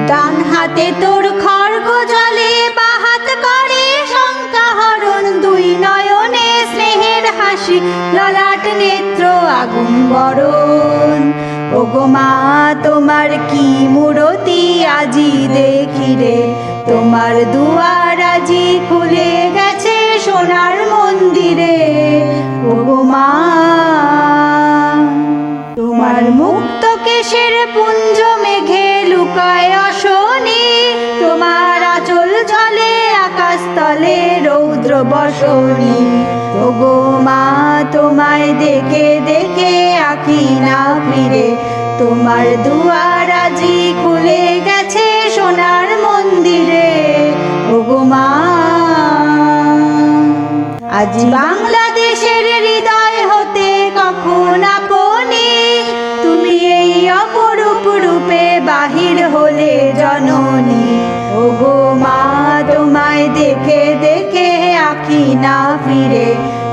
ডান হাতে তোর খড়গ জলে, বাঁ হাত করে শঙ্কা হরণ, দুই নয়নে স্নেহের হাসি, ললাট নেত্র আগুন বরণ। ওগো মা তোমার কি মূরতি আজি দেখি রে, তোমার দুয়ার আজি খুলে গেছে সোনার মন্দিরে। ওগো মা তোমার মুক্ত কেশের পুঞ্জ মেঘে লুকায় অশনি, তোমার আঁচল ঝলে আকাশ তলে রৌদ্র বসনি। ওগো মা তোমায় দেখে দেখে আঁখি না ফিরে, তোমার দুয়ার আজি খুলে গেছে সোনার মন্দিরে। ওগো মা আজ বাংলাদেশের হৃদয় হতে কখন আপনি, তুমি এই অপরূপ রূপে বাহির হলে জননী। ওগো মা তোমায় দেখে দেখে আঁখি না ফিরে,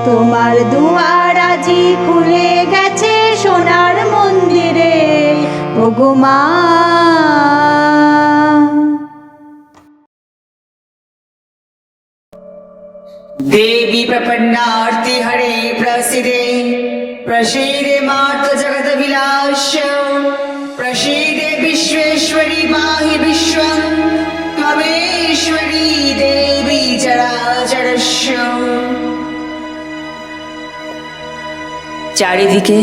তোমার দুয়ার আজি খুলে গেছে সোনার মন্দিরে। ওগো মা। देवी प्रपन्नार्ति हरे प्रसीदे, प्रसीदे मातु जगत विलास, प्रसीदे विश्वेश्वरी पाहि विश्वं, त्वमेश्वरी देवी चराचरस्य। চারিদিকে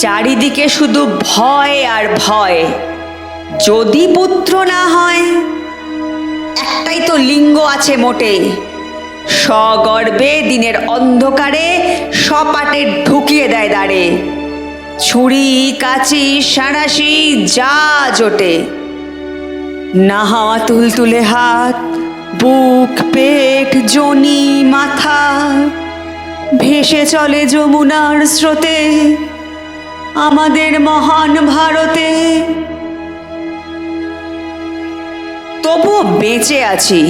চারিদিকে শুধু ভয় আর ভয়। যদি পুত্র না হয়, একটাই তো লিঙ্গ আছে মোটে, সগর্বে দিনের অন্ধকারে সপাটে ঢুকিয়ে দেয় দাঁড়ে। ছুরি কাঁচি সাঁড়াশি যা জোটে, নাহা তুলতুলে হাত, বুক পেট যোনি মাথা, ভেসে চলে যমুনার স্রোতে আমাদের মহান ভারতে। তবুও বেঁচে আছি।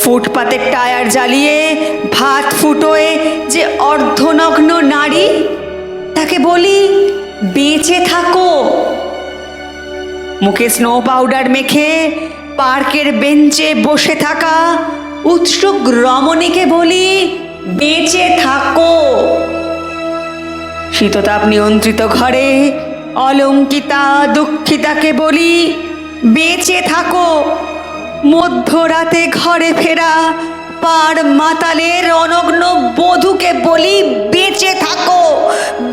ফুটপাতের টায়ার জ্বালিয়ে ভাত ফুটোয় যে অর্ধনগ্ন নারী, তাকে বলি বেঁচে থাকো। মুখে স্নো পাউডার মেখে পার্কের বেঞ্চে বসে থাকা উৎসুক রমণীকে বলি বেঁচে থাকো। শীততাপ নিয়ন্ত্রিত ঘরে অলঙ্কিতা দুঃখিতাকে বলি বেঁচে থাকো। মধ্যরাতে ঘরে ফেরা পার মাতালের অনগ্ন বধূকে বলি বেঁচে থাকো।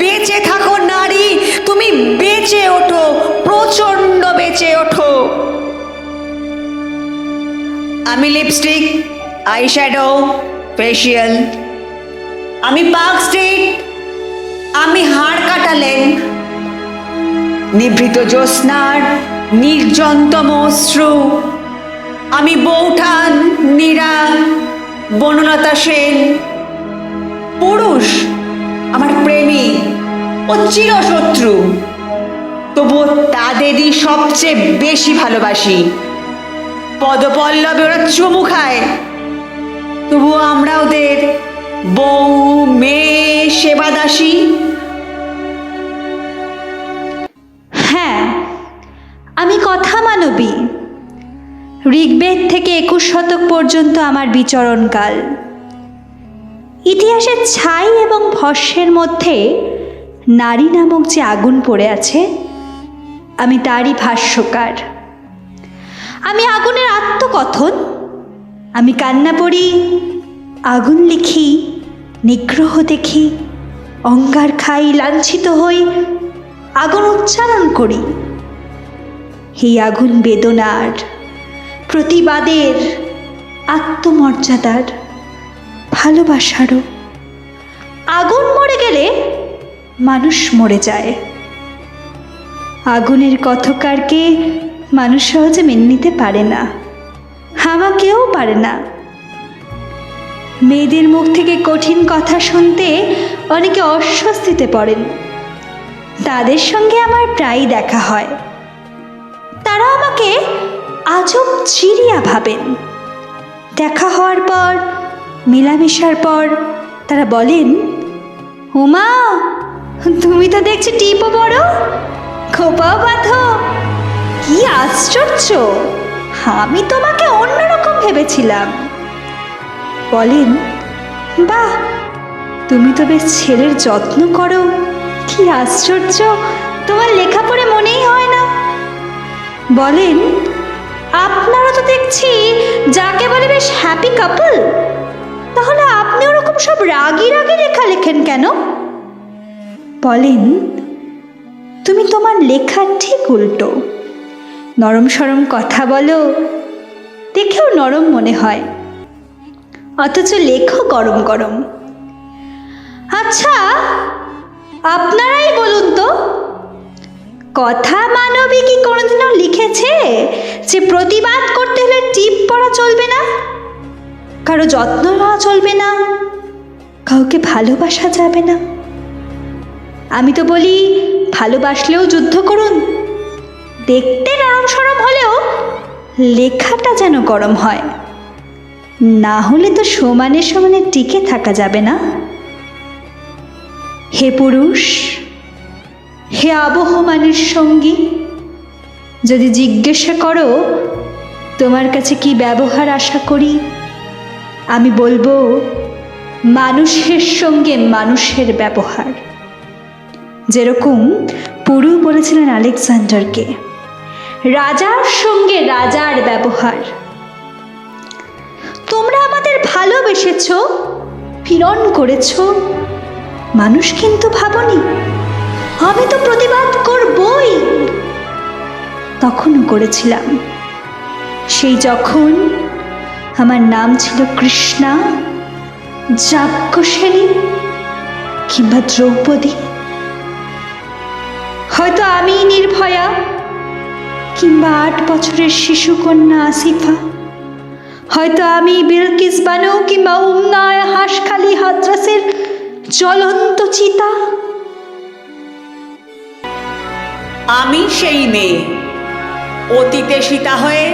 বেঁচে থাকো নারী, তুমি বেঁচে ওঠো, প্রচণ্ড বেঁচে ওঠো। আমি লিপস্টিক, আইশ্যাডো, ফেসিয়াল, আমি পার্ক স্ট্রিট, আমি হাড় কাটালেন, নিভৃত জ্যোৎস্নার নির্জনতম অশ্রু, আমি বৌঠান নীরা, বনলতা সেন। পুরুষ আমার প্রেমী ও চিরশত্রু, তবুও তাদেরই সবচেয়ে বেশি ভালোবাসি। পদপল্লবে ওরা চুমু খায়, তবুও আমরা ওদের বউ মেয়ে সেবাদাসী। হ্যাঁ, আমি কথা মানবী। ঋগ্বেদ থেকে 21 শতক পর্যন্ত আমার বিচরণকাল। ইতিহাসের ছাই এবং ভস্মের মধ্যে নারী নামক যে আগুন পড়ে আছে, আমি তারই ভাষ্যকার। আমি আগুনের আত্মকথন। আমি কান্না পড়ি, আগুন লিখি, নিগ্রহ দেখি, অঙ্গার খাই, লাঞ্ছিত হই, আগুন উচ্চারণ করি। এই আগুন বেদনার, প্রতিবাদের, আত্মমর্যাদার, ভালোবাসারও। আগুন মরে গেলে মানুষ মরে যায়। আগুনের কথকারকে মানুষ সহজে মেনে নিতে পারে না, আমাকেও পারে না। মেয়েদের মুখ থেকে কঠিন কথা শুনতে অনেকে অস্বস্তিতে পড়েন। তাদের সঙ্গে আমার প্রায়ই দেখা হয়। তারা আমাকে আজব চিড়িয়া ভাবেন। দেখা হওয়ার পর, মেলামেশার পর তারা বলেন, উমা তুমি তো দেখছি টিপও বড়, খোপাও বাঁধো। কি আশ্চর্য, আমি তোমাকে অন্যরকম ভেবেছিলাম। বলেন, বাহ, তুমি তো বেশ ছেলের যত্ন করো। কি আশ্চর্য, তোমার লেখা পড়ে মনেই হয় না। বলেন, আপনারা তো দেখছি যাকে বলে বেশ হ্যাপি কাপল, তাহলে আপনি ওরকম সব রাগি রাগি লেখা লেখেন কেন? বলেন, তুমি তোমার লেখা ঠিক উল্টো, নরম সরম কথা বলো, দেখেও নরম মনে হয়, অথচ লেখো গরম গরম। আচ্ছা, আপনারাই বলুন তো, কথা মানবী কি কোনোদিনও লিখেছে যে প্রতিবাদ করতে হলে টিপ পড়া চলবে না, কারো যত্ন নেওয়া চলবে না, কাউকে ভালোবাসা যাবে না? আমি তো বলি, ভালোবাসলেও যুদ্ধ করুন, দেখতে নরম সরম হলেও লেখাটা যেন গরম হয়, না হলে তো সমানে সমানে টিকে থাকা যাবে না। হে পুরুষ, হে আবহমানের সঙ্গী, যদি জিজ্ঞাসা করো তোমার কাছে কি ব্যবহার আশা করি, আমি বলবো মানুষের সঙ্গে মানুষের ব্যবহার। যেরকম পুরু বলেছিলেন আলেকজান্ডারকে, রাজার সঙ্গে রাজার ব্যবহার। তোমরা আমাদের ভালোবেসেছ, পীড়ন করেছ, মানুষ কিন্তু ভাবনি। আমি তো প্রতিবাদ করবই, তখনও করেছিলাম, সেই যখন আমার নাম ছিল কৃষ্ণা, যাজ্ঞসেনী কিংবা দ্রৌপদী। হয়তো আমি নির্ভয়া, কিংবা 8 বছরের শিশুকন্যা আসিফা, হয়তো আমি বিলকিস বানু, কিংবা উমনায় হাঁসখালি হাদ্রাসের জ্বলন্ত চিতা। আমি সেই মেয়ে, অতীতে সীতা হয়ে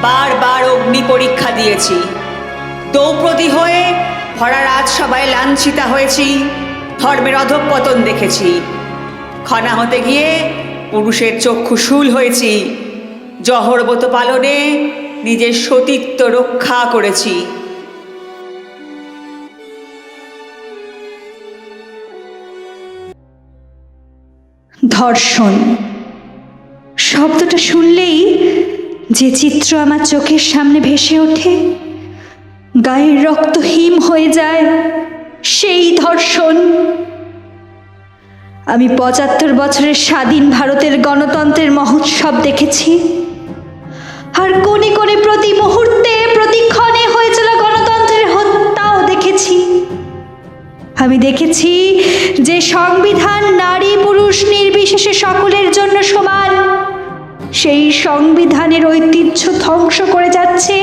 বারবার অগ্নি পরীক্ষা দিয়েছি, দ্রৌপদী হয়ে ভরা রাজসভায় লাঞ্ছিতা হয়েছি, ধর্মের অধঃপতন দেখেছি, খনা হতে গিয়ে পুরুষের চক্ষু শূল হয়েছি, জহরব্রত পালনে নিজের সতীত্ব রক্ষা করেছি। ধর্ষণ শব্দটা শুনলেই যে চিত্র আমার চোখের সামনে ভেসে ওঠে, গায়ের রক্ত হিম হয়ে যায়, সেই ধর্ষণ। আমি 75 বছরের স্বাধীন ভারতের গণতন্ত্রের মহোৎসব দেখেছি, আর কোণে কোণে প্রতি মুহূর্তে প্রতিক্ষণে হয়েছিল গণতন্ত্রের হত্যাও দেখেছি। আমি দেখেছি যে সংবিধান নারী পুরুষ নির্বিশেষে সকলের জন্য সমান, সেই সংবিধানের ঐতিহ্য ধ্বংস করে যাচ্ছে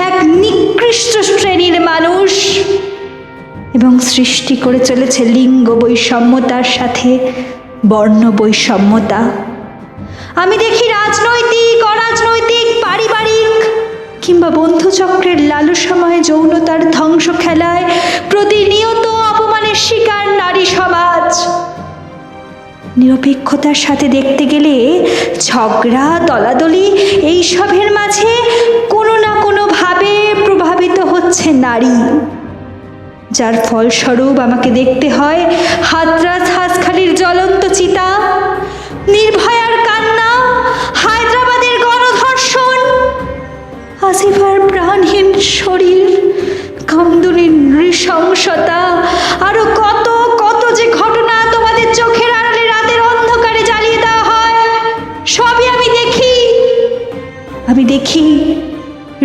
এক নিকৃষ্ট শ্রেণীর মানুষ, এবং সৃষ্টি করে চলেছে লিঙ্গ বৈষম্যতার সাথে বর্ণ বৈষম্যতা। আমি দেখি রাজনৈতিক, অরাজনৈতিক, পারিবারিক কিংবা বন্ধুচক্রের লালসাময় যৌনতার ধ্বংস খেলায় প্রতিনিয়ত অপমানের শিকার নারী সমাজ। নিরপেক্ষতার সাথে দেখতে গেলে ঝগড়া, দলাদলি এইসবের মাঝে কোনো না কোনোভাবে প্রভাবিত হচ্ছে নারী, যার ফলস্বরূপ আমাকে দেখতে হয় হাতরাস হাঁসখালির জ্বলন্ত চিতা, নির্ভয়ার কান্না, হায়দ্রাবাদের গণধর্ষণ, আসিফার প্রাণহীন শরীর, কামদুনির নৃশংসতা, আরো কত কত যে ঘটনা তোমাদের চোখের আড়ালে রাতের অন্ধকারে জ্বালিয়ে দেওয়া হয়, সবই আমি দেখি। আমি দেখি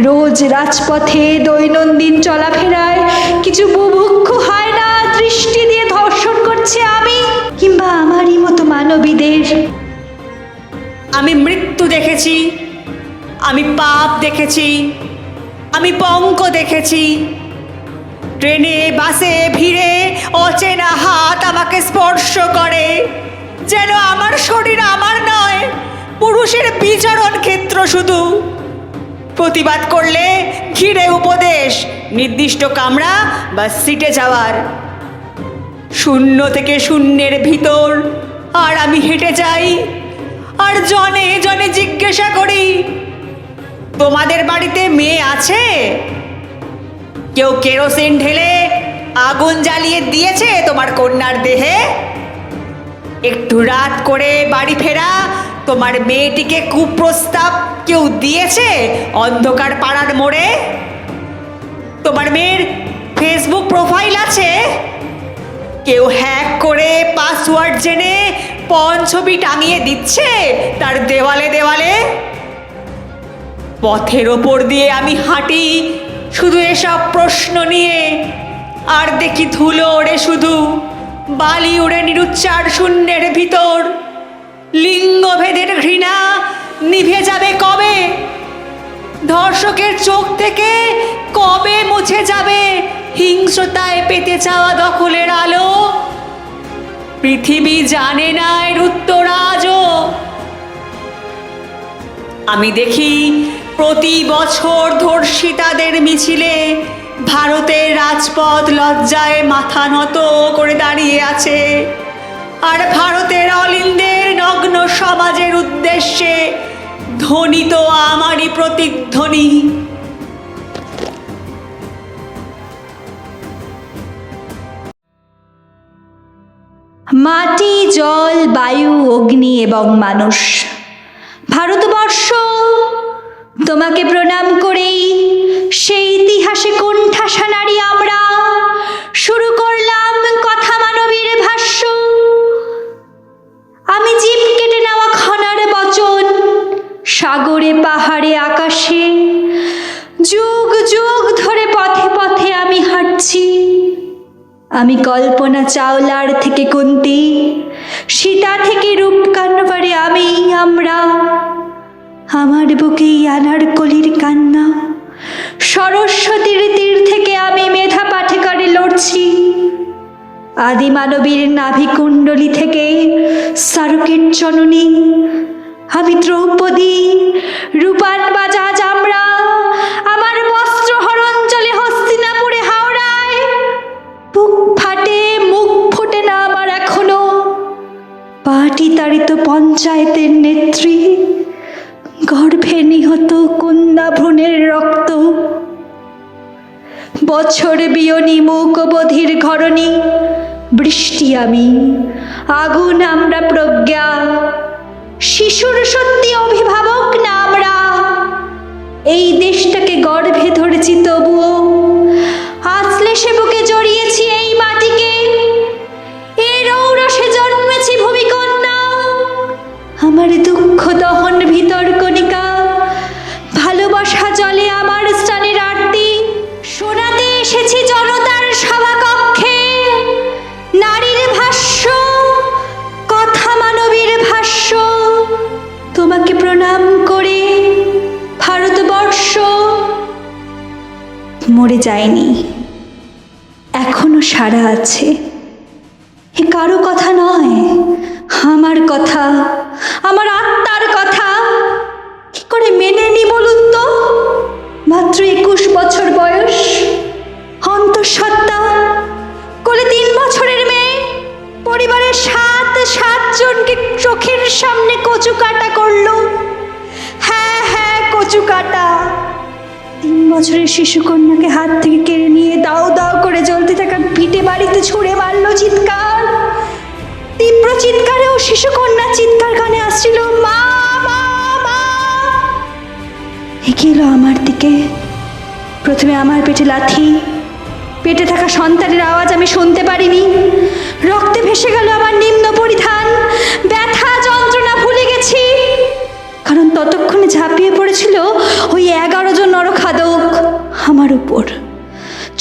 রোজ রাজপথে দৈনন্দিন চলাফেরায় কিছু বুভুক্ষু হায়না দৃষ্টি দিয়ে ধর্ষণ করছে আমি কিংবা আমারই মতো মানবীদের। আমি মৃত্যু দেখেছি, আমি পাপ দেখেছি, আমি পঙ্ক দেখেছি। ট্রেনে, বাসে, ভিড়ে অচেনা হাত আমাকে স্পর্শ করে, যেন আমার শরীর আমার নয়, পুরুষের বিচরণ ক্ষেত্র শুধু। প্রতিবাদ করলে ঘিরে উপদেশ, নির্দিষ্ট কামরা বা সিটে যাওয়ার। শূন্য থেকে শূন্যের ভিতর, আর আমি হেঁটে যাই আর জনে জনে জিজ্ঞাসা করি, তোমাদের বাড়িতে মেয়ে আছে? কেউ কেরোসিন ঢেলে আগুন জ্বালিয়ে দিয়েছে তোমার কন্যার দেহে? একটু রাত করে বাড়ি ফেরা তোমার মেয়েটিকে কুপ্রস্তাব কেউ দিয়েছে অন্ধকার পাড়ার মোড়ে? তোমার মেয়ের ফেসবুক প্রোফাইল আছে? কেউ হ্যাক করে পাসওয়ার্ড জেনে পণ ছবি টাঙিয়ে দিচ্ছে তার দেওয়ালে দেওয়ালে? পথের ওপর দিয়ে আমি হাঁটি শুধু এসব প্রশ্ন নিয়ে, আর দেখি ধুলো ওড়ে শুধু, বালি উড়ে নিরুচ্চার শূন্যের ভিতর। লিঙ্গভেদের ঘৃণা নিভে যাবে কবে? ধর্ষকের চোখ থেকে কবে মুছে যাবে হিংস্রতায় পেতে চাওয়া দখলের আলো? পৃথিবী জানে না এর উত্তর আজও। আমি দেখি প্রতি বছর ধর্ষিতাদের মিছিলে ভারতের রাজপথ লজ্জায় মাথা নত করে দাঁড়িয়ে আছে, আর ভারতের অলিন্দের নগ্ন সমাজের উদ্দেশ্যে ধ্বনিত আমারই প্রতিধ্বনি। মাটি, জল, বায়ু, অগ্নি এবং মানুষ, ভারতবর্ষ তোমাকে প্রণাম করেই সেই ইতিহাসে কোণঠাসা নারী আমরা শুরু করলাম কথা মানবীর ভাষ্য। আমি জীব কেটে নেওয়া খনার বচন, সাগরে পাহাড়ে আকাশে যুগ যুগ ধরে পথে পথে আমি হাঁটছি। আমি কল্পনা চাওলার থেকে কুন্তী, সীতা থেকে রূপকান্নবারে আমরা। আমার বুকেই আনারকলির কান্না, সরস্বতীর তীর থেকে আমি মেধা পাঠেকরে লড়ছি। আদি মানবীর নাভিকুণ্ডলী থেকে সারকের জননী আমি দ্রৌপদী, রূপান বাজাজ আমরা। আমার বস্ত্র হরণ চলে হস্তিনাপুরে হাওড়ায়, বুক ফাটে মুখ ফোটে না আমার এখনো। পাটি তাড়িত পঞ্চায়েতের নেত্রী, গর্ভে নিহত কন্যা ভ্রূণের রক্ত। বছর বিয়নি মুখ বধির ঘরণী, বৃষ্টি আমি, আগুন আমরা প্রজ্ঞা। শিশুর সত্যি অভিভাবক না আমরা, এই দেশটাকে গর্ভে ধরেছি তবুও আছলে সে বুকে জড়িয়েছি এই মাটিকে। এর ঔরসে জন্মেছি ভূমিকন্যা, আমার দুঃখ দহন ভিতর কণিকা। ভালোবাসা জলে আমার স্থানের আরতি, শোনাতে এসেছি জনতার সভাকক্ষে নারীর ভাষ্য, কথা মানবীর ভাষ্য। তোমাকে প্রণাম করে ভারতবর্ষ মরে যায়নি, এখনো সারা আছে। এ কারো কথা নয়, আমার কথা, আমার আত্মার কথা। কি করে মেনে নি বলুন তো? মাত্র 21 বছর বয়স, অন্তঃসত্ত্বা, কোলে 3 বছরের মেয়ে, পরিবারের 7 জনকে চোখের সামনে কচু কাটা করলো। হ্যাঁ হ্যাঁ, কচু কাটা। 3 বছরের শিশু কন্যাকে হাত থেকে কেড়ে নিয়ে দাও দাও করে জ্বলতে থাকা পিঠে বাড়িতে ছুঁড়ে মারলো চিৎকার। তীব্র চিৎকারেও শিশু কন্যার চিৎকার কানে আসছিল, মা মা মা। এগিয়ে এলো আমার দিকে। প্রথমে আমার পেটে লাথি, পেটে থাকা সন্তানের আওয়াজ আমি শুনতে পারিনি। রক্তে ভেসে গেল আমার নিম্ন পরিধান, ব্যথা যন্ত্রণা ভুলে গেছি, কারণ ততক্ষণে ঝাঁপিয়ে পড়েছিল ওই 11 জন নরখাদক আমার উপর।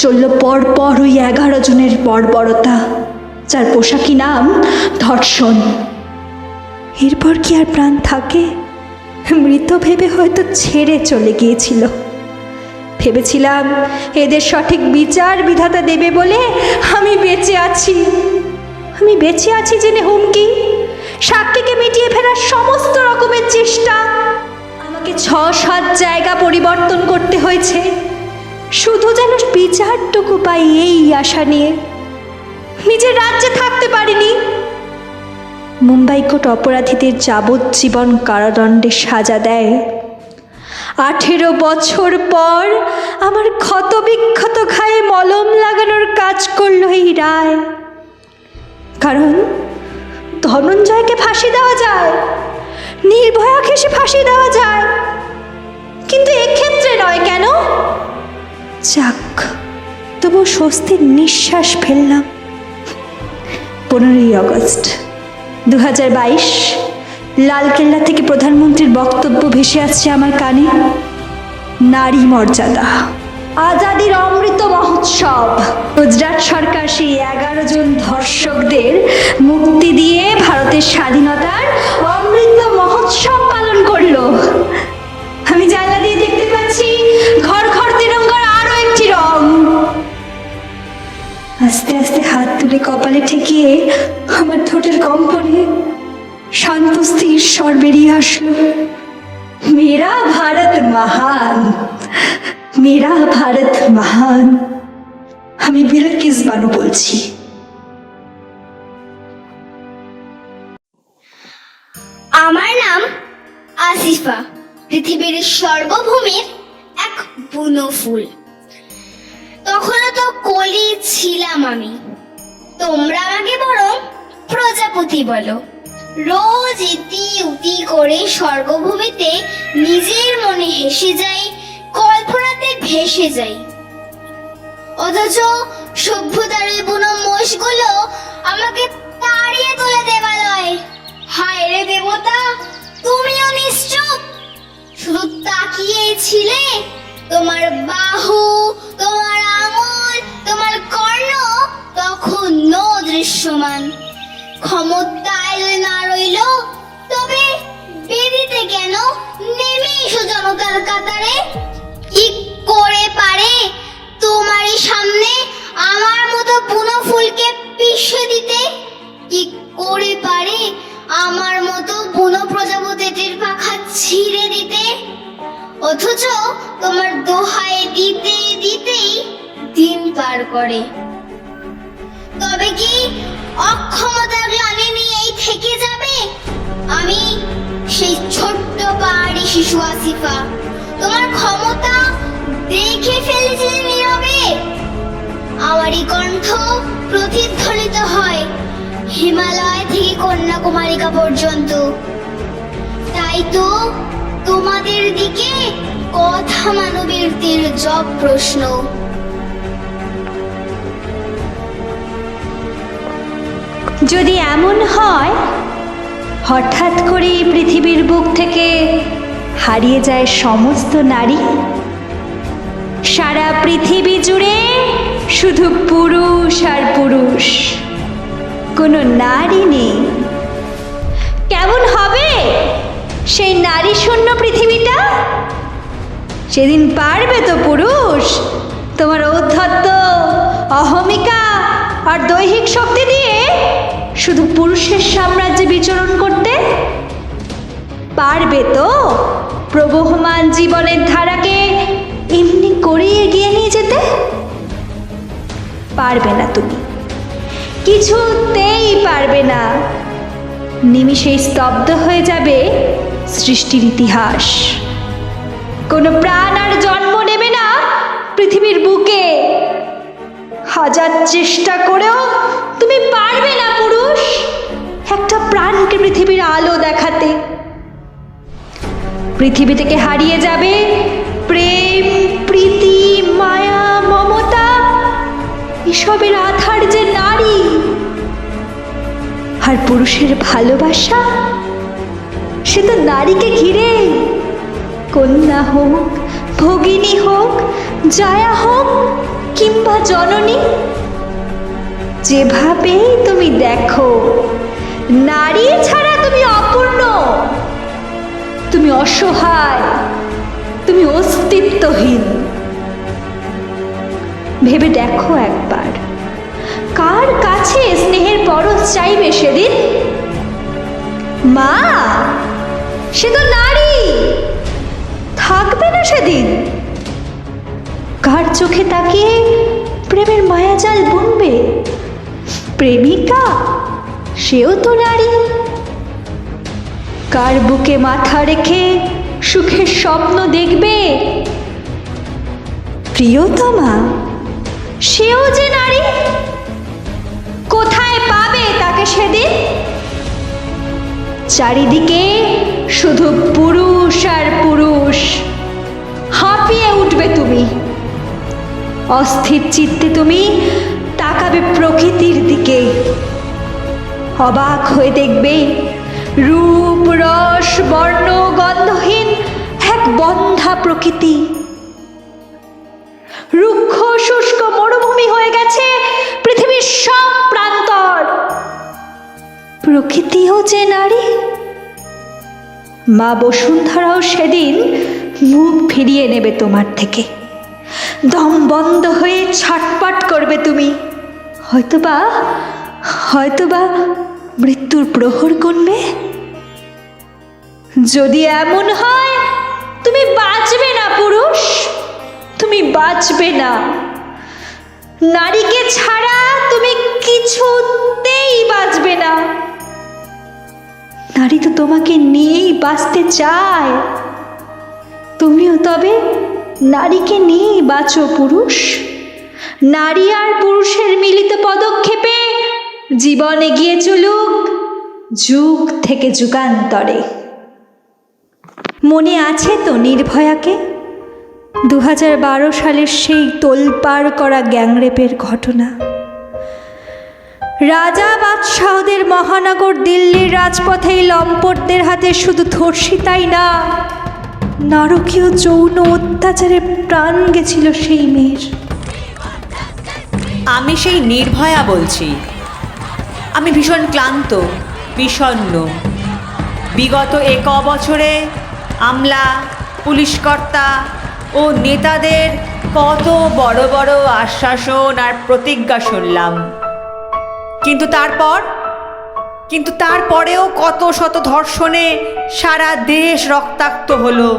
চলল পর পর ওই 11 জনের বর্বরতা, যার পোশাকি নাম ধর্ষণ। এরপর কি আর প্রাণ থাকে? মৃত ভেবে হয়তো ছেড়ে চলে গিয়েছিল। ভেবেছিলাম এদের সঠিক বিচার বিধাতা দেবে বলে আমি বেঁচে আছি। আমি বেঁচে আছি জেনে হুমকি, সাক্ষীকে মিটিয়ে ফেরার সমস্ত রকমের চেষ্টা। আমাকে 6-7 জায়গা পরিবর্তন করতে হয়েছে, শুধু যেন বিচারটুকু পাই এই আশা নিয়ে। নিজের রাজ্যে থাকতে পারিনি। মুম্বাই কোর্ট অপরাধীদের যাবজ্জীবন কারাদণ্ডে সাজা দেয়। 18 বছর পর আমার ক্ষতবিক্ষত ঘায়ে মলম লাগানোর কাজ করল এই রায়। কারণ ধনঞ্জয়কে ফাঁসি দেওয়া যায়, নির্ভয়াকে সে ফাঁসি দেওয়া যায়, কিন্তু এক্ষেত্রে নয় কেন? যাক, তবু স্বস্তির নিঃশ্বাস ফেললাম। 15ই আগস্ট 2022, লালকেল্লা থেকে প্রধানমন্ত্রীর বক্তব্য ভেসে আসছে আমার কানে। নারী মর্যাদা, আজাদির অমৃত মহোৎসব। গুজরাট সরকার সেই 11 জন ধর্ষকদের মুক্তি দিয়ে ভারতের স্বাধীনতার অমৃত মহোৎসব পালন করলো। আমি জানলা দিয়ে দেখতে পাচ্ছি ঘর ঘর তিরঙ্গার আরো একটি রং। আস্তে আস্তে হাত তুলে কপালে ঠেকিয়ে আমার ঠোঁটের কম্পনে শান্ত স্থির স্বর বেরিয়ে আসলো, মেরা ভারত মহান, মেরা ভারত মহান। আমি বিলকিস বানু বলছি। আমার নাম আসিফা, পৃথিবীর সর্বভূমির এক বুনো ফুল। তখনও তো কলি ছিলাম আমি, তোমরা আমাকে বরং প্রজাপতি বলো। রোজ ইতি উতি করে স্বর্গভূমিতে নিজের মনে হেসে যাই, কল্পনাতে ভেসে যাই। অথচ সভ্যতার ওই বুনো মোষগুলো আমাকে তাড়িয়ে তোলে দেবালয়। হায় রে দেবতা, তুমিও নিশ্চুপ, শুধু তাকিয়েই ছিলে। তোমার বাহু, তোমার আঙুল, তোমার কর্ণ তখন দৃশ্যমান। ক্ষমতায় না রইল, তবে বেরিতে কেন নেমে এসো জনতার কাতারে। কি করে পারে তোমারই সামনে আমার মতো বুনো ফুলকে পিষে দিতে? কি করে পারে আমার মতো বুনো প্রজাপতিটির পাখা ছিঁড়ে দিতে? অথচ তোমার দোহাই দিতে দিতেই দিন পার করে। তবে কি অক্ষমতার গ্লানি নিয়েই থেকে যাবে? আমি সেই ছোট্ট পাহাড়ি শিশু আসিফা, তোমার ক্ষমতা দেখে ফেলেছি নীরবে। আমারই কণ্ঠ প্রতিধ্বনিত হয় হিমালয় থেকে কন্যাকুমারিকা পর্যন্ত। তাই তো তোমাদের দিকে কথা মানবের তীর্যক প্রশ্ন। যদি এমন হয় হঠাৎ করে এই পৃথিবীর বুক থেকে হারিয়ে যায় সমস্ত নারী, সারা পৃথিবী জুড়ে শুধু পুরুষ আর পুরুষ, কোনো নারী নেই, কেমন হবে সেই নারী শূন্য পৃথিবীটা? সেদিন পারবে তো পুরুষ তোমার ঔদ্ধত্য, অহমিকা আর দৈহিক শক্তি দিয়ে শুধু পুরুষের সাম্রাজ্যে বিচরণ করতে? পারবে তো প্রবহমান জীবনের ধারাকে এমনি করে এগিয়ে নিয়ে যেতে? পারবে না, তুমি কিছুতেই পারবে না। নিমিষেই স্তব্ধ হয়ে যাবে সৃষ্টির ইতিহাস। কোনো প্রাণ আর জন্ম নেবে না পৃথিবীর বুকে। হাজার চেষ্টা করেও তুমি পারবে না পুরুষ একটা প্রাণকে পৃথিবীর আলো দেখাতে। পৃথিবী থেকে হারিয়ে যাবে প্রেম, প্রীতি, মায়া, মমতা, এসবের আধার যে নারী। আর পুরুষের ভালোবাসা, সে তো নারীকে ঘিরে। কন্যা হোক, ভগিনী হোক, জায়া হোক কিংবা জননী, যেভাবেই তুমি দেখো, নারী ছাড়া তুমি অপূর্ণ, তুমি অসহায়, তুমি অস্তিত্বহীন। ভেবে দেখো একবার, কার কাছে স্নেহের পরশ চাইবে সেদিন? মা, সে তো নারী, থাকবে না সেদিন। কার চোখে তাকিয়ে প্রেমের মায়াজাল বুনবে? প্রেমিকা, সেও তো নারী। কার বুকে মাথা রেখে সুখের স্বপ্ন দেখবে, প্রিয়তমা, সেও যে নারী। কোথায় পাবে তাকে সেদিন? চারিদিকে শুধু পুরুষ আর পুরুষ। হাঁপিয়ে উঠবে তুমি, অস্থির চিত্তে তুমি তাকাবে প্রকৃতির দিকে। অবাক হয়ে দেখবে রূপ রস বর্ণ গন্ধহীন এক বন্ধা প্রকৃতি। রুক্ষ শুষ্ক মরুভূমি হয়ে গেছে পৃথিবীর সব প্রান্তর। প্রকৃতিও যে নারী। মা বসুন্ধরাও সেদিন মুখ ফিরিয়ে নেবে তোমার থেকে। দম বন্ধ হয়ে ছটপট করবে তুমি। হয়তোবা মৃত্যুর প্রহর গুনবে। যদি এমন হয়, তুমি বাঁচবে না পুরুষ, তুমি বাঁচবে না। নারীকে ছাড়া তুমি কিছুতেই বাঁচবে না। নারী তো তোমাকে নিয়েই বাঁচতে চায়। তুমিও তবে নারীকে নিয়েই বাঁচো পুরুষ। নারী আর পুরুষের মিলিত পদক্ষেপে জীবন এগিয়ে চলুক যুগ থেকে যুগান্তরে। মনে আছে তো নির্ভয়াকে? 2012 সালের সেই তোলপাড় করা গ্যাংরেপের ঘটনা। রাজা বাদশাহদের মহানগর দিল্লির রাজপথেই লম্পটদের হাতে শুধু ধর্ষিতাই না, নারকীয় যৌন অত্যাচারে প্রাণ গেছিল সেই মেয়ের। আমি সেই নির্ভয়া বলছি। আমি ভীষণ ক্লান্ত, বিষণ্ণ। বিগত 1 বছরে আমলা, পুলিশকর্তা ও নেতাদের কত বড় বড় আশ্বাসন আর প্রতিজ্ঞা শুনলাম। কিন্তু তারপরেও কত শত ধর্ষণে সারা দেশ রক্তাক্ত হলো।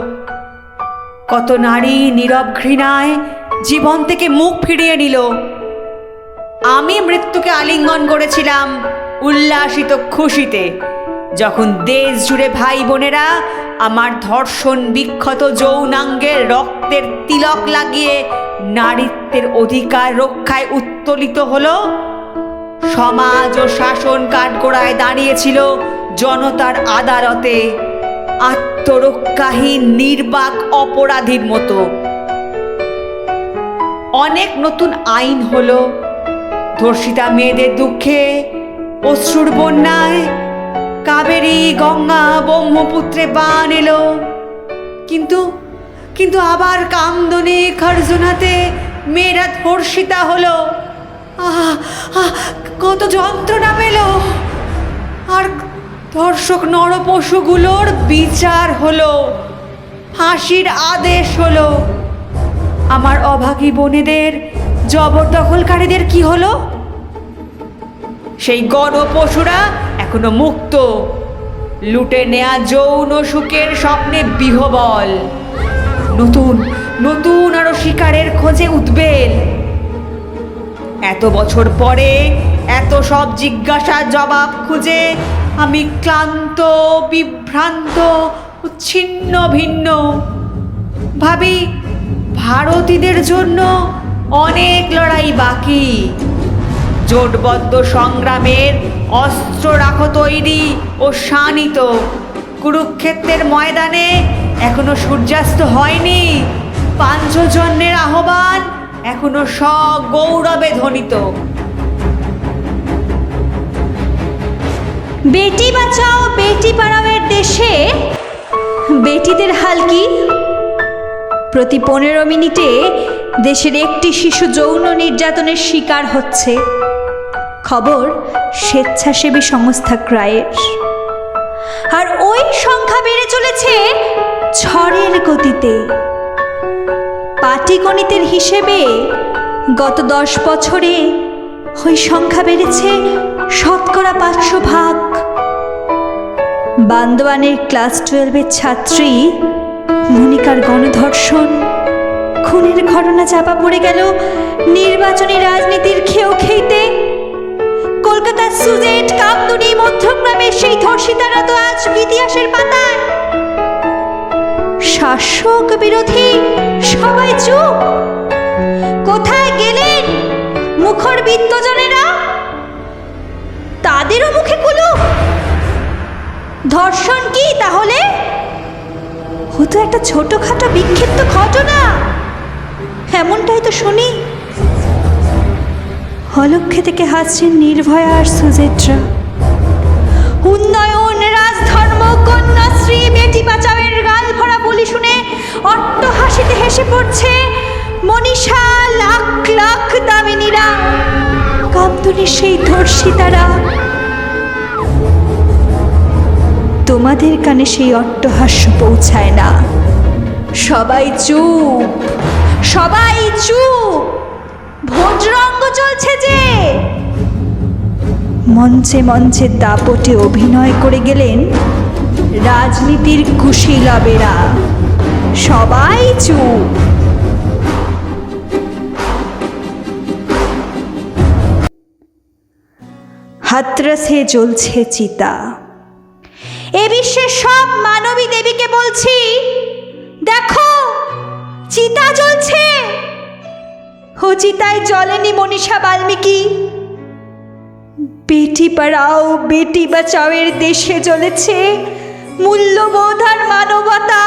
কত নারী নীরব ঘৃণায় জীবন থেকে মুখ ফিরিয়ে নিল। আমি মৃত্যুকে আলিঙ্গন করেছিলাম উল্লাসিত খুশিতে, যখন দেশ জুড়ে ভাই বোনেরা আমার ধর্ষণ বিক্ষত যৌনাঙ্গের রক্তের তিলক লাগিয়ে নারীত্বের অধিকার রক্ষায় উত্তোলিত হলো। সমাজ ও শাসন কাঠগড়ায় দাঁড়িয়েছিল জনতার আদালতে আত্মরক্ষাহীন নির্বাক অপরাধীর মতো। অনেক নতুন আইন হলো। ধর্ষিতা মেয়েদের দুঃখে অশ্রুর বন্যায় কাবেরী, গঙ্গা, ব্রহ্মপুত্রে বান এলো। কিন্তু আবার কামদুনি, খরজুনাতে মেয়েরা ধর্ষিতা হলো। কত যন্ত্রণা পেল। আর ধর্ষক নরপশুগুলোর বিচার হলো, ফাঁসির আদেশ হলো। আমার অভাগী বোনেদের, জবরদখলকারীদের কি হলো? সেই গণপশুরা এখনো মুক্ত, লুটে নেয়া যৌন সুখের স্বপ্নে বিহবল। নতুন আরো শিকারের খোঁজে উদ্বেল। এত বছর পরে এত সব জিজ্ঞাসার জবাব খুঁজে আমি ক্লান্ত, বিভ্রান্ত, ছিন্ন ভিন্ন। ভাবি, ভারতীদের জন্য অনেক লড়াই বাকি। জোটবদ্ধ সংগ্রামের অস্ত্র রাখো তৈরি ও শানিত। কুরুক্ষেত্রের ময়দানে এখনো সূর্যাস্ত হয়নি। পাঞ্চজন্যের আহ্বান এখনো সগৌরবে ধ্বনিত। বেটি বাঁচাও বেটি পড়াওয়ের দেশে বেটিদের হাল কি? প্রতি 15 মিনিটে দেশের একটি শিশু যৌন নির্যাতনের শিকার হচ্ছে। খবর স্বেচ্ছাসেবী সংস্থা ক্রায়ের। আর ওই সংখ্যা বেড়ে চলেছে ঝড়ের গতিতে। পাটিগণিতের হিসেবে গত 10 বছরে ওই সংখ্যা বেড়েছে 5% বান্দোয়ানের ক্লাস 12-এর ছাত্রী মনিকার গণধর্ষণ, খুনের ঘটনা চাপা পড়ে গেল নির্বাচনী রাজনীতির খেইতে। কলকাতার সুজেট, কামদুনি, মধ্যগ্রামের সেই ধর্ষিতারা তো আজ ইতিহাসের পাতায়। শাসক বিরোধী সবাই চুপ। কোথায় গেলেন মুখর বিত্তজনেরা? তাদেরও মুখে কুলুপ। ধর্ষণ কি তাহলে? হতো একটা ছোটখাটো বিক্ষিপ্ত ঘটনা, এমনটাই তো শুনি। অলক্ষ্যে থেকে হাসছেন নির্ভয়া আর সুজেত্রা। উন্নয়ন, রাজধর্ম, কন্যাশ্রী, বেটি বাঁচাওয়ের গাল ভরা বলি শুনে অট্টহাসিতে হেসে পড়ছে মনীষা, লাখ লাখ দামিনীরা, কামদুনির সেই ধর্ষিতারা। তোমাদের কানে সেই অট্টহাস্য পৌঁছায় না। সবাই চুপ, সবাই চুপ। ভোজরঙ্গ চলছে যে। মঞ্চে মঞ্চে দাপটে অভিনয় করে গেলেন রাজনীতির কুশীলবেরা। সবাই চুপ। হাতরাসে জ্বলছে চিতা। এ বিশ্বের সব মানবী দেবীকে বলছি, দেখো চিতা জ্বলছে। ও চিতায় জ্বলেনি মনীষা বাল্মীকি। বেটি পড়াও বেটি বাঁচাওয়ের দেশে জ্বলেছে মূল্যবোধ আর মানবতা,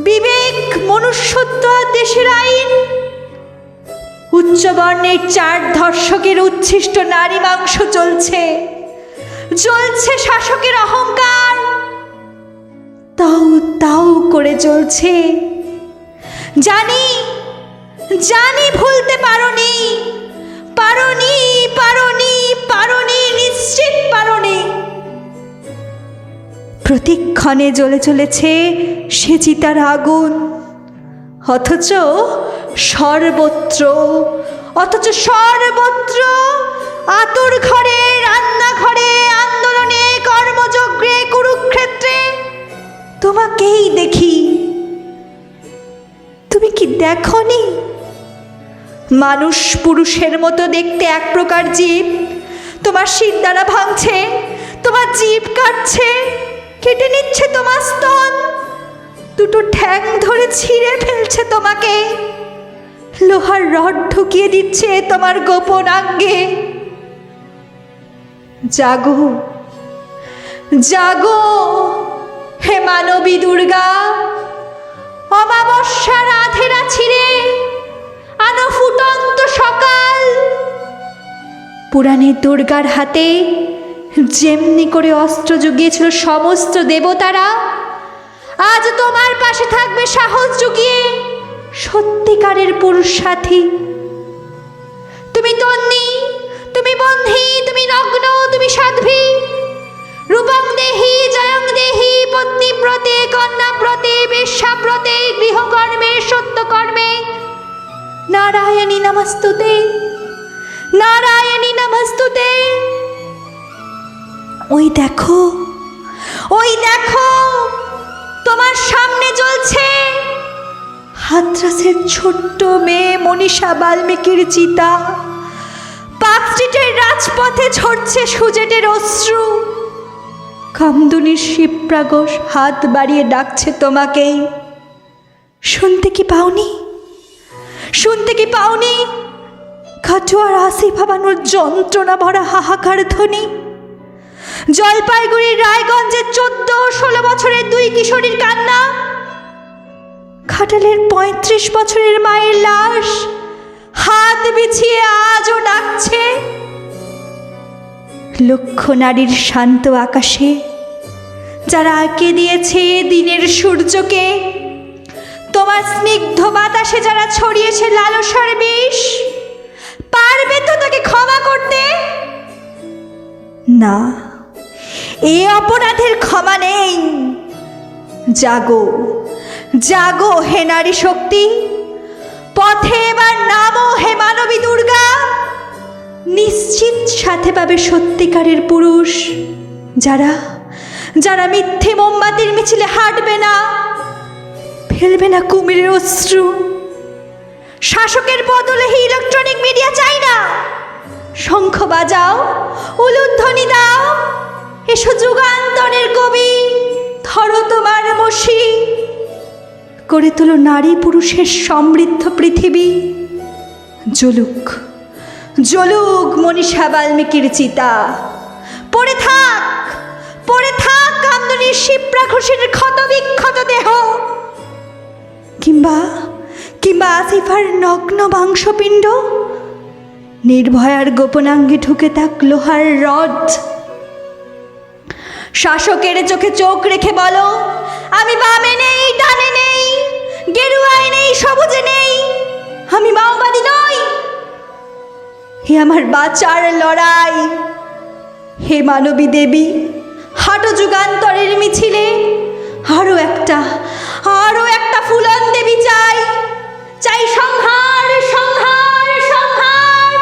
বিবেক, মনুষ্যত্ব আর দেশের আইন। উচ্চবর্ণের 4 ধর্ষকের উচ্ছিষ্ট নারী মাংস জ্বলছে, জ্বলছে শাসকের অহংকার। তাও তাও করে জ্বলছে। জানি জানি ভুলতে পারোনি, পারোনি, পারোনি, পারোনি, নিশ্চিত পারোনি। প্রতিক্ষণে জ্বলে চলেছে সে চিতার আগুন। অথচ সর্বত্র আতুর ঘরে, রান্নাঘরে, আন্দোলনে, কর্মযজ্ঞে, কুরুক্ষেত্রে তোমাকেই দেখি। তুমি কি দেখনি? মানুষ পুরুষের মতো দেখতে এক প্রকার জীব তোমার শির দ্বারা ভাঙছে, তোমার জিভ কাটছে, কেটে নিচ্ছে তোমার স্তন, দুটো ঠ্যাং ধরে ছিঁড়ে ফেলছে তোমাকে, লোহার রড ঢুকিয়ে দিচ্ছে তোমার গোপন অঙ্গে। জাগো, জাগো হে মানবী দুর্গা। অমাবস্যার আধেরা ছিঁড়ে আনো ফুটন্ত সকাল। পুরাণের দুর্গার হাতে যেমনি করে অস্ত্র জুগিয়েছিল সমস্ত দেবতারা, আজ তোমার পাশে থাকবে সাহস জুগিয়ে সত্যিকারের পুরুষ সাথী। তুমি তন্নি, তুমি বন্ধি, তুমি নগ্ন, তুমি সাধ্বী। রূপং দেহি, জয়ং দেহি, পত্নীব্রতে, কন্যাব্রতে, বেশ্যাব্রতে, গৃহকর্মে, সত্যকর্মে। নারায়ণী নমস্তুতে, নারায়ণী নমস্তুতে। ওই দেখো, ওই দেখো, তোমার সামনে জ্বলছে হাতরাসের ছোট্ট মেয়ে মনীষা বাল্মীকির চিতা। পার্ক স্ট্রিটের রাজপথে ঝরছে সুজেটের অশ্রু। কামদুনির শিবপ্রাগস হাত বাড়িয়ে ডাকছে তোমাকেই। শুনতে কি পাওনি? শুনতে কি পাওনি? কাটুয়ার আসিফা বানুর যন্ত্রণা ভরা হাহাকার ধ্বনি। জলপাইগুড়ির রায়গঞ্জের 14-16 বছরের 2 কিশোরীর কান্না। ঘাটালের 35 বছরের মায়ের লাশ হাত বিছিয়ে আজও ডাকছে। লক্ষ নারীর শান্ত আকাশে যারা আঁকে দিয়েছে দিনের সূর্যকে, তোমার স্নিগ্ধ বাতাসে যারা ছড়িয়েছে লালসার বিষ, পারবে তো তাকে ক্ষমা করতে? না, এ অপরাধের ক্ষমা নেই। জাগো, জাগো হে নারী শক্তি। পথে এবার নামো হে মানবী দুর্গা। নিশ্চিত সাথে পাবে সত্যিকারের পুরুষ, যারা যারা মিথ্যে মোমবাতির মিছিলে হাঁটবে না, ফেলবে না কুমিরের অশ্রু। শাসকের বদলে ইলেকট্রনিক মিডিয়া চাই না, শঙ্খ বাজাও, উলুধ্বনি দাও, এসো যুগান্তরের কবি, ধরো তোমার মসি, করে তোলো নারী পুরুষের সমৃদ্ধ পৃথিবী। জ্বলুক জ্বলুক মনীষা বাল্মীকির চিতা, পড়ে থাক কামদুনির শিপ্রা ঘোষের ক্ষত বিক্ষত দেহ, কিংবা আসিফার নগ্ন মাংসপিণ্ড, নির্ভয়ার গোপনাঙ্গে ঢুকে থাক লোহার রড। শাসকের চোখে চোখ রেখে বলো, আমি বামে নেই, ডানে নেই, গেরুয়ায় নেই, সবুজে নেই, আমি মাওবাদী নই। হে আমার বাঁচার লড়াই, হে মানবী দেবী, হাঁটো যুগান্তরের মিছিলে, আরো একটা ফুলন দেবী চাই, চাই সংহার সংহার সংহার।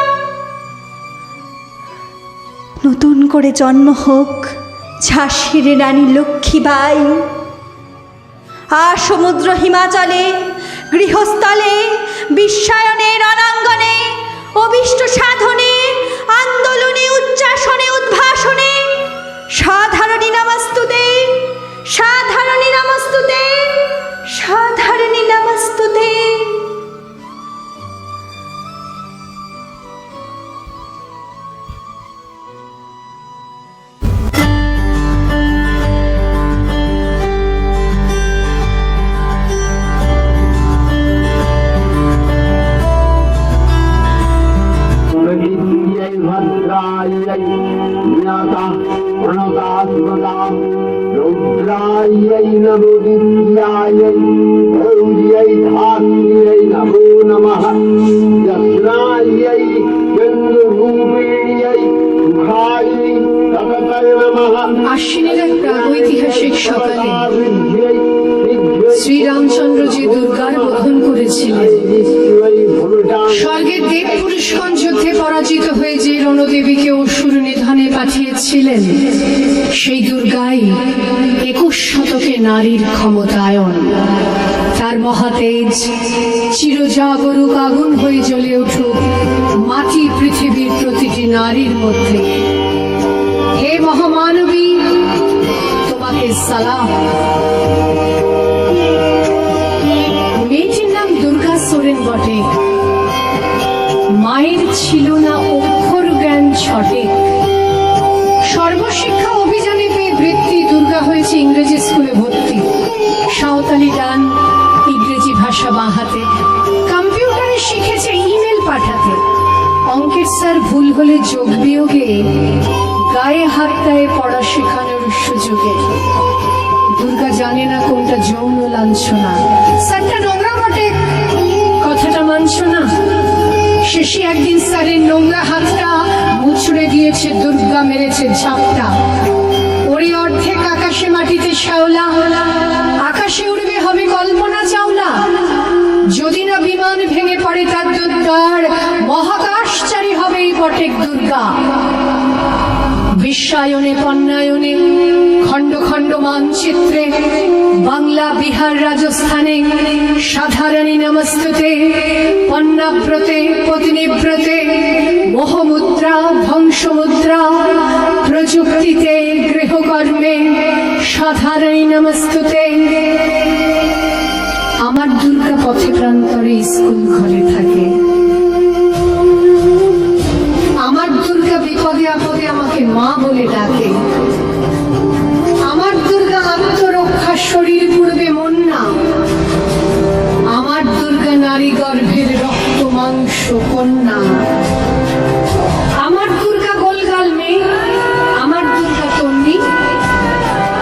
নতুন করে জন্ম হোক ঝাঁসির রানী লক্ষ্মীবাই। আর সমুদ্র হিমাচলে, গৃহস্থলে, বিশ্বায়নে, রণাঙ্গনে, অভীষ্ট সাধনে, আন্দোলনে, উচ্চাসনে, উদ্ভাসনে, সাধারণী নমস্তুতে, সাধারণী নমস্তুতে, সাধারণী নমস্তুতে। रुद्रायै नमोदित्यायै गौर्यै धात्र्यै नमो नमः यस्नायै चन्द्ररूपिण्यै सुखायै तपतये नमः। আশ্বিনের এক প্রাগৈতিহাসিক সকালে শ্রীরামচন্দ্র যে দুর্গার বোধন করেছিলেন, স্বর্গের দেব পুরুষগণ যুদ্ধে পরাজিত হয়ে যে রণদেবীকে অসুর নিধনে পাঠিয়েছিলেন, সেই দুর্গাই 21 শতকে নারীর ক্ষমতায়ন। তার মহাতেজ চিরজাগরুক আগুন হয়ে জ্বলে উঠুক মাটি পৃথিবীর প্রতিটি নারীর মধ্যে। হে মহামানবী, তোমাকে সালাম। মেয়েটির নাম দুর্গা সোরেন বটে, মায়ের ছিল না অক্ষর জ্ঞান ছটে। সর্বশিক্ষা অভিযানে পেয়ে বৃত্তি দুর্গা হয়েছে ইংরেজি স্কুলে ভর্তি। সাঁওতালি গান, ইংরেজি ভাষা বাঁ হাতে, কম্পিউটারে শিখেছে ইমেল পাঠাতে। অঙ্কের স্যার ভুল হলে যোগ বিয়োগে গায়ে হাত দেয় পড়া শেখানোর সুযোগে। দুর্গা জানে না কোনটা যৌন লাঞ্ছনা। স্যারটা নোংরা বটে, কথাটা মানছ না। শেষে একদিন স্যারের নোংরা হাতটা মুচড়ে দিয়েছে দুর্গা, মেরেছে ঝাপটা। ওরে অর্ধেক আকাশে মাটিতে শ্যাওলা, আকাশে উড়বে হবে কল্পনা চাওলা। যদি না বিমান ভেঙে পড়ে তার দুর্গার, মহাকাশচারী হবে এই বটে দুর্গা। বিশ্বায়নে, পণ্যায়নে, খণ্ড খণ্ড মানচিত্রে, বাংলা, বিহার, রাজস্থানে সাধারণী নমস্তুতে, পণ্যাব্রতে, পত্নীব্রতে, মোহমুদ্রা, ধ্বংসমুদ্রা, প্রযুক্তিতে, গৃহকর্মে সাধারণী নমস্তুতে। আমার দুর্গা পথে প্রান্তরে স্কুল ঘরে থাকে। আমার দুর্গা বিপদে আপদে আমাকে মা বলে ডাকে। আমার দুর্গা আত্মরক্ষা, শরীর পুড়বে মন না। আমার দুর্গা নারী গর্ভের রক্ত মাংস কন্যা। আমার দুর্গা গোলগাল মেয়ে, আমার দুর্গা তন্নি।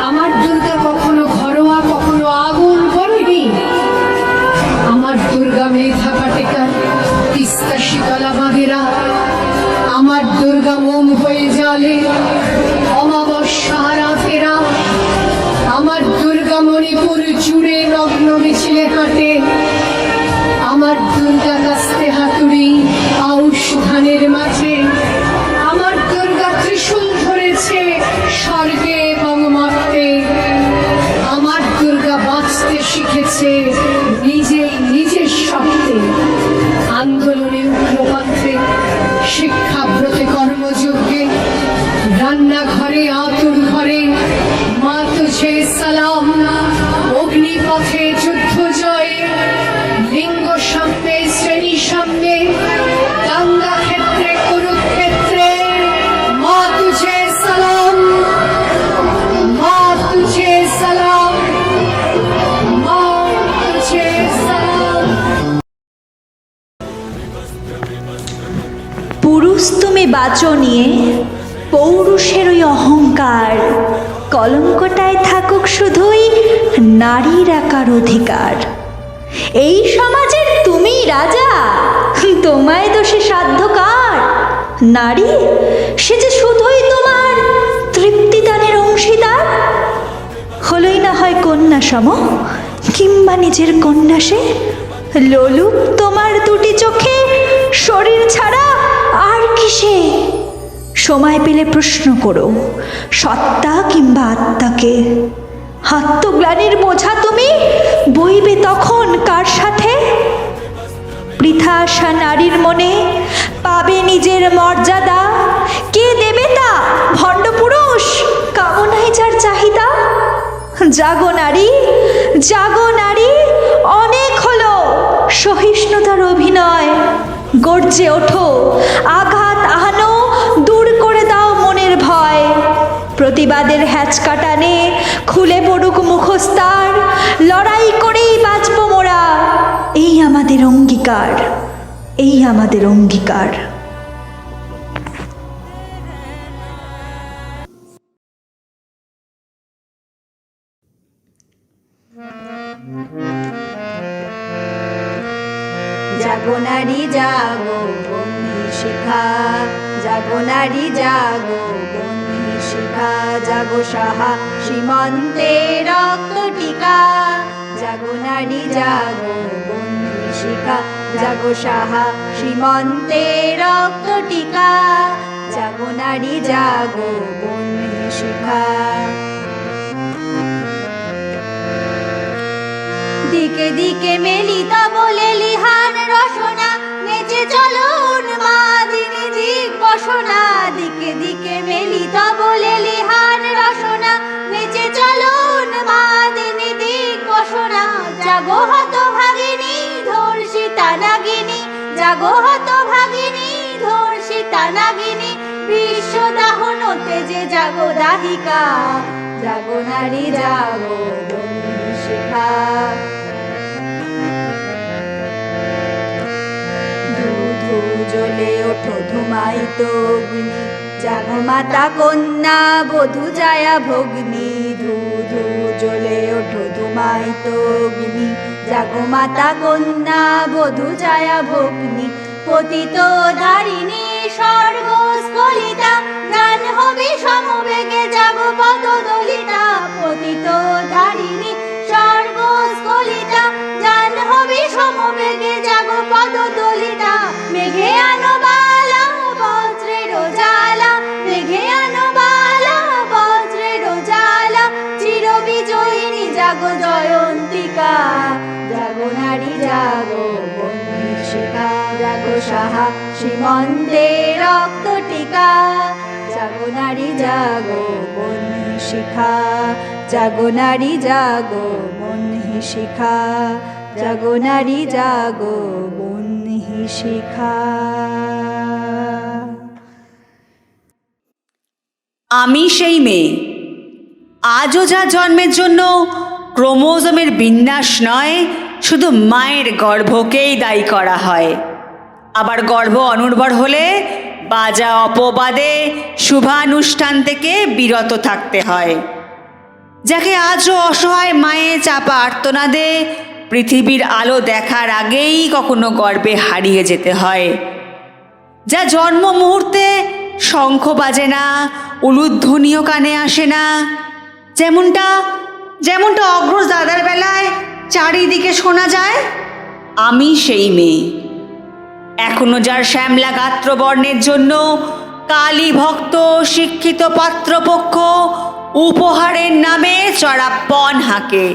আমার দুর্গা কখনো ঘরোয়া, কখনো আগুন বরণী। আমার দুর্গা মেধা পাটেকার, তিস্তা শীতলা বাঘেরা। আমার দুর্গা মোম হয়ে জ্বালে অমাবস্যা রাতেরা। আমার দুর্গা মণিপুর জুড়ে নগ্ন মিছিলে হাঁটে। আমার দুর্গা কাস্তে হাতুড়ি আউশ ধানের মাঝে। আমার দুর্গা ত্রিশূল ধরেছে স্বর্গে এবং মর্তে। আমার দুর্গা বাঁচতে শিখেছে নিজেই নিজের শক্তে। আন্দোলনে, উগ্রপন্থে, শিক্ষাব্রতে তুঝে সালাম। অগ্নিপথে যুদ্ধ জয়ে, লিঙ্গ সাম্যে শ্রেণী সাম্যে, দাঙ্গা ক্ষেত্রে কুরুক্ষেত্রে, মা তুঝে সালাম, মা তুঝে সালাম, মা তুঝে সালাম। পুরুষ তুমি বাঁচো নিয়ে পৌরুষের ওই অহংকার, কলঙ্কটায় থাকুক শুধুই নারীর একার অধিকার। এই সমাজের তুমি রাজা, তোমায় দোষে সাধ্য কার? নারী সে যে শুধুই তোমার তৃপ্তিদানের অংশীদার। হলই না হয় কন্যা সম, কিংবা নিজের কন্যা সে, লোলুপ তোমার দুটি চোখে, শরীর ছাড়া আর কিসে? সময় পেলে প্রশ্ন করো সত্তা কিংবা আত্মাকে। আত্মগ্লানির বোঝা তুমি বইবে তখন কার সাথে? বৃথা আসা নারীর মনে পাবে নিজের মর্যাদা, কে দেবে তা? ভণ্ড পুরুষ, কামনাই যার চাহিদা। জাগো নারী, জাগো নারী, অনেক হলো সহিষ্ণুতার অভিনয়। গর্জে ওঠো, আঘাত আহানো, দূর করে দাও মনের ভয়। প্রতিবাদের হ্যাচকা টানে খুলে পড়ুক মুখোস্তার, লড়াই করেই বাঁচব মোরা। এই আমাদের অঙ্গীকার, এই আমাদের অঙ্গীকার। জাগো নারী জাগো বন্দি শিখা, জাগো নারী জাগো বন্দি শিখা, জাগো সাহা সীমন্তে রক্ত টিকা। জাগো নারী জাগো বন্দি শিখা, জাগো সাহা সীমন্তে রক্ত টিকা। জাগো নারী জাগো বন্দি শিখা। দিকে দিকে মেলিত বলে লিহান রসনা, নেচে চলো উন্মাদিনী দিক বসনা। দিকে দিকে মেলিত বলে লিহান রসনা, নেচে চলো উন্মাদিনী দিক বসনা। জাগো হত ভাগিনী ধর্ষিতা নাগিনী, জাগো হত ভাগিনী ধর্ষিতা নাগিনী। বিশ্ব দাহনতে যে জাগো দাহিকা, জাগো নারী জাগো বন্দি শিখা। জ্বলে ওঠো ধুমায়িত অগ্নি, জাগো মাতা কন্যা বধূ জায়া ভগ্নি। ধু ধু জ্বলে ওঠো ধুমায়িত অগ্নি, জাগো মাতা কন্যা বধূ জায়া ভগ্নি। পতিত ধারিণী স্বর্গ স্খলিতা, গান হবে সমবেগে জাগো পদ দলিতা। পতিত ধারিণী স্বর্গ স্খলিতা, গান হবে সমবেগে জাগো পদ দলিতা। মেঘে আনো বালা বজ্রের জ্বালা, মেঘে আনো বালা বজ্রের জ্বালা। চির বিজয়িনী জাগো জয়ন্তিকা, জাগো নারী জাগো বন্দি শিখা। জাগো সাহা সীমন্তে রক্ত টিকা, জাগো নারী জাগো বন্দি শিখা। জাগো নারী জাগো বন্দি শিখা, জাগো নারী জাগো বন্দি শিখা। আমি সেই মেয়ে। আজও যা জন্মের জন্য ক্রোমোজোমের বিন্যাস নয়, শুধু মায়ের গর্ভকেই দায়ী করা হয়। আবার গর্ভ অনুর্বর হলে বাজা অপবাদে শুভানুষ্ঠান থেকে বিরত থাকতে হয়। যাকে আজও অসহায় মায়ে চাপা আর্তনাদে পৃথিবীর আলো দেখার আগেই কখনো গর্ভে হারিয়ে যেতে হয়। যা জন্ম মুহূর্তে শঙ্খ বাজে না, উলুধ্বনিও কানে আসে না, যেমনটা অগ্রজ দাদার বেলায় চারিদিকে শোনা যায়। আমি সেই মেয়ে। এখনো যার শ্যামলা গাত্রবর্ণের জন্য কালী ভক্ত শিক্ষিত পাত্রপক্ষ উপহারের নামে চড়া পণ হাঁকে,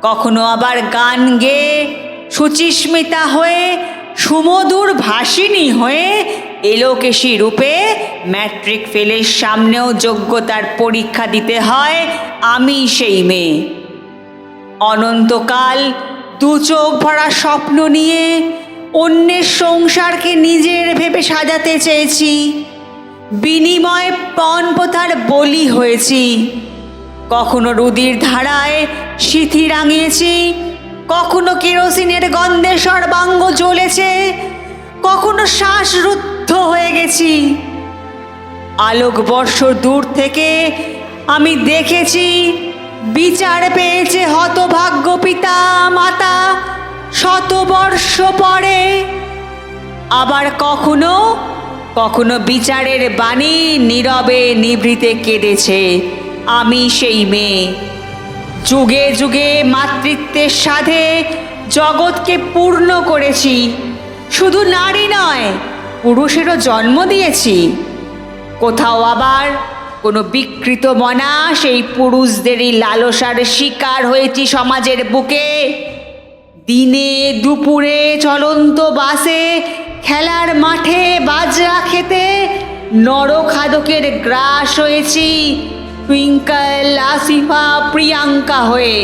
কখনো আবার গান গেয়ে শুচিস্মিতা হয়ে সুমধুর ভাসিনী হয়ে এলোকেশী রূপে ম্যাট্রিক ফেলের সামনেও যোগ্যতার পরীক্ষা দিতে হয়, আমি সেই মেয়ে। অনন্তকাল দু চোখ ভরা স্বপ্ন নিয়ে অন্যের সংসারকে নিজের ভেবে সাজাতে চেয়েছি, বিনিময়ে পণপ্রথার বলি হয়েছি। কখনো রুদির ধারায় সিথি রাঙিয়েছি, কখনো কেরোসিনের গন্ধে সর্বাঙ্গ জ্বলেছে, কখনো শ্বাসরুদ্ধ হয়ে গেছি। আলোকবর্ষ দূর থেকে আমি দেখেছি বিচার পেয়েছে হতভাগ্য পিতা মাতা শতবর্ষ পরে। আবার কখনো কখনো বিচারের বাণী নীরবে নিভৃতে কেঁদেছে, আমি সেই মেয়ে। যুগে যুগে মাতৃত্বের সাথে জগৎকে পূর্ণ করেছি, শুধু নারী নয় পুরুষেরও জন্ম দিয়েছি। কোথাও আবার কোনো বিকৃত মনা সেই পুরুষদেরই লালসার শিকার হয়েছি সমাজের বুকে। দিনে দুপুরে চলন্ত বাসে, খেলার মাঠে বাজরা খেতে নরখাদকের গ্রাস হয়েছি টুইঙ্কল, আসিফা, প্রিয়াঙ্কা হয়ে।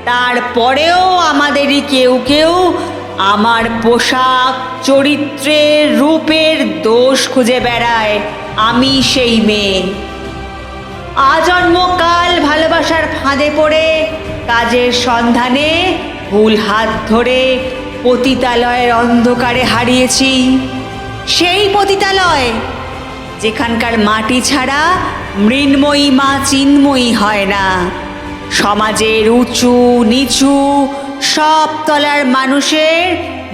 তারপরেও আমাদেরই কেউ কেউ আমার পোশাক, চরিত্রের, রূপের দোষ খুঁজে বেড়ায়, আমি সেই মেয়ে। আজন্মকাল ভালোবাসার ফাঁদে পড়ে কাজের সন্ধানে ভুল হাত ধরে পতিতালয়ের অন্ধকারে হারিয়েছি। সেই পতিতালয় যেখানকার মাটি ছাড়া মৃন্ময়ী মা চিন্ময়ী হয় না। সমাজের উঁচু নিচু সব তলার মানুষের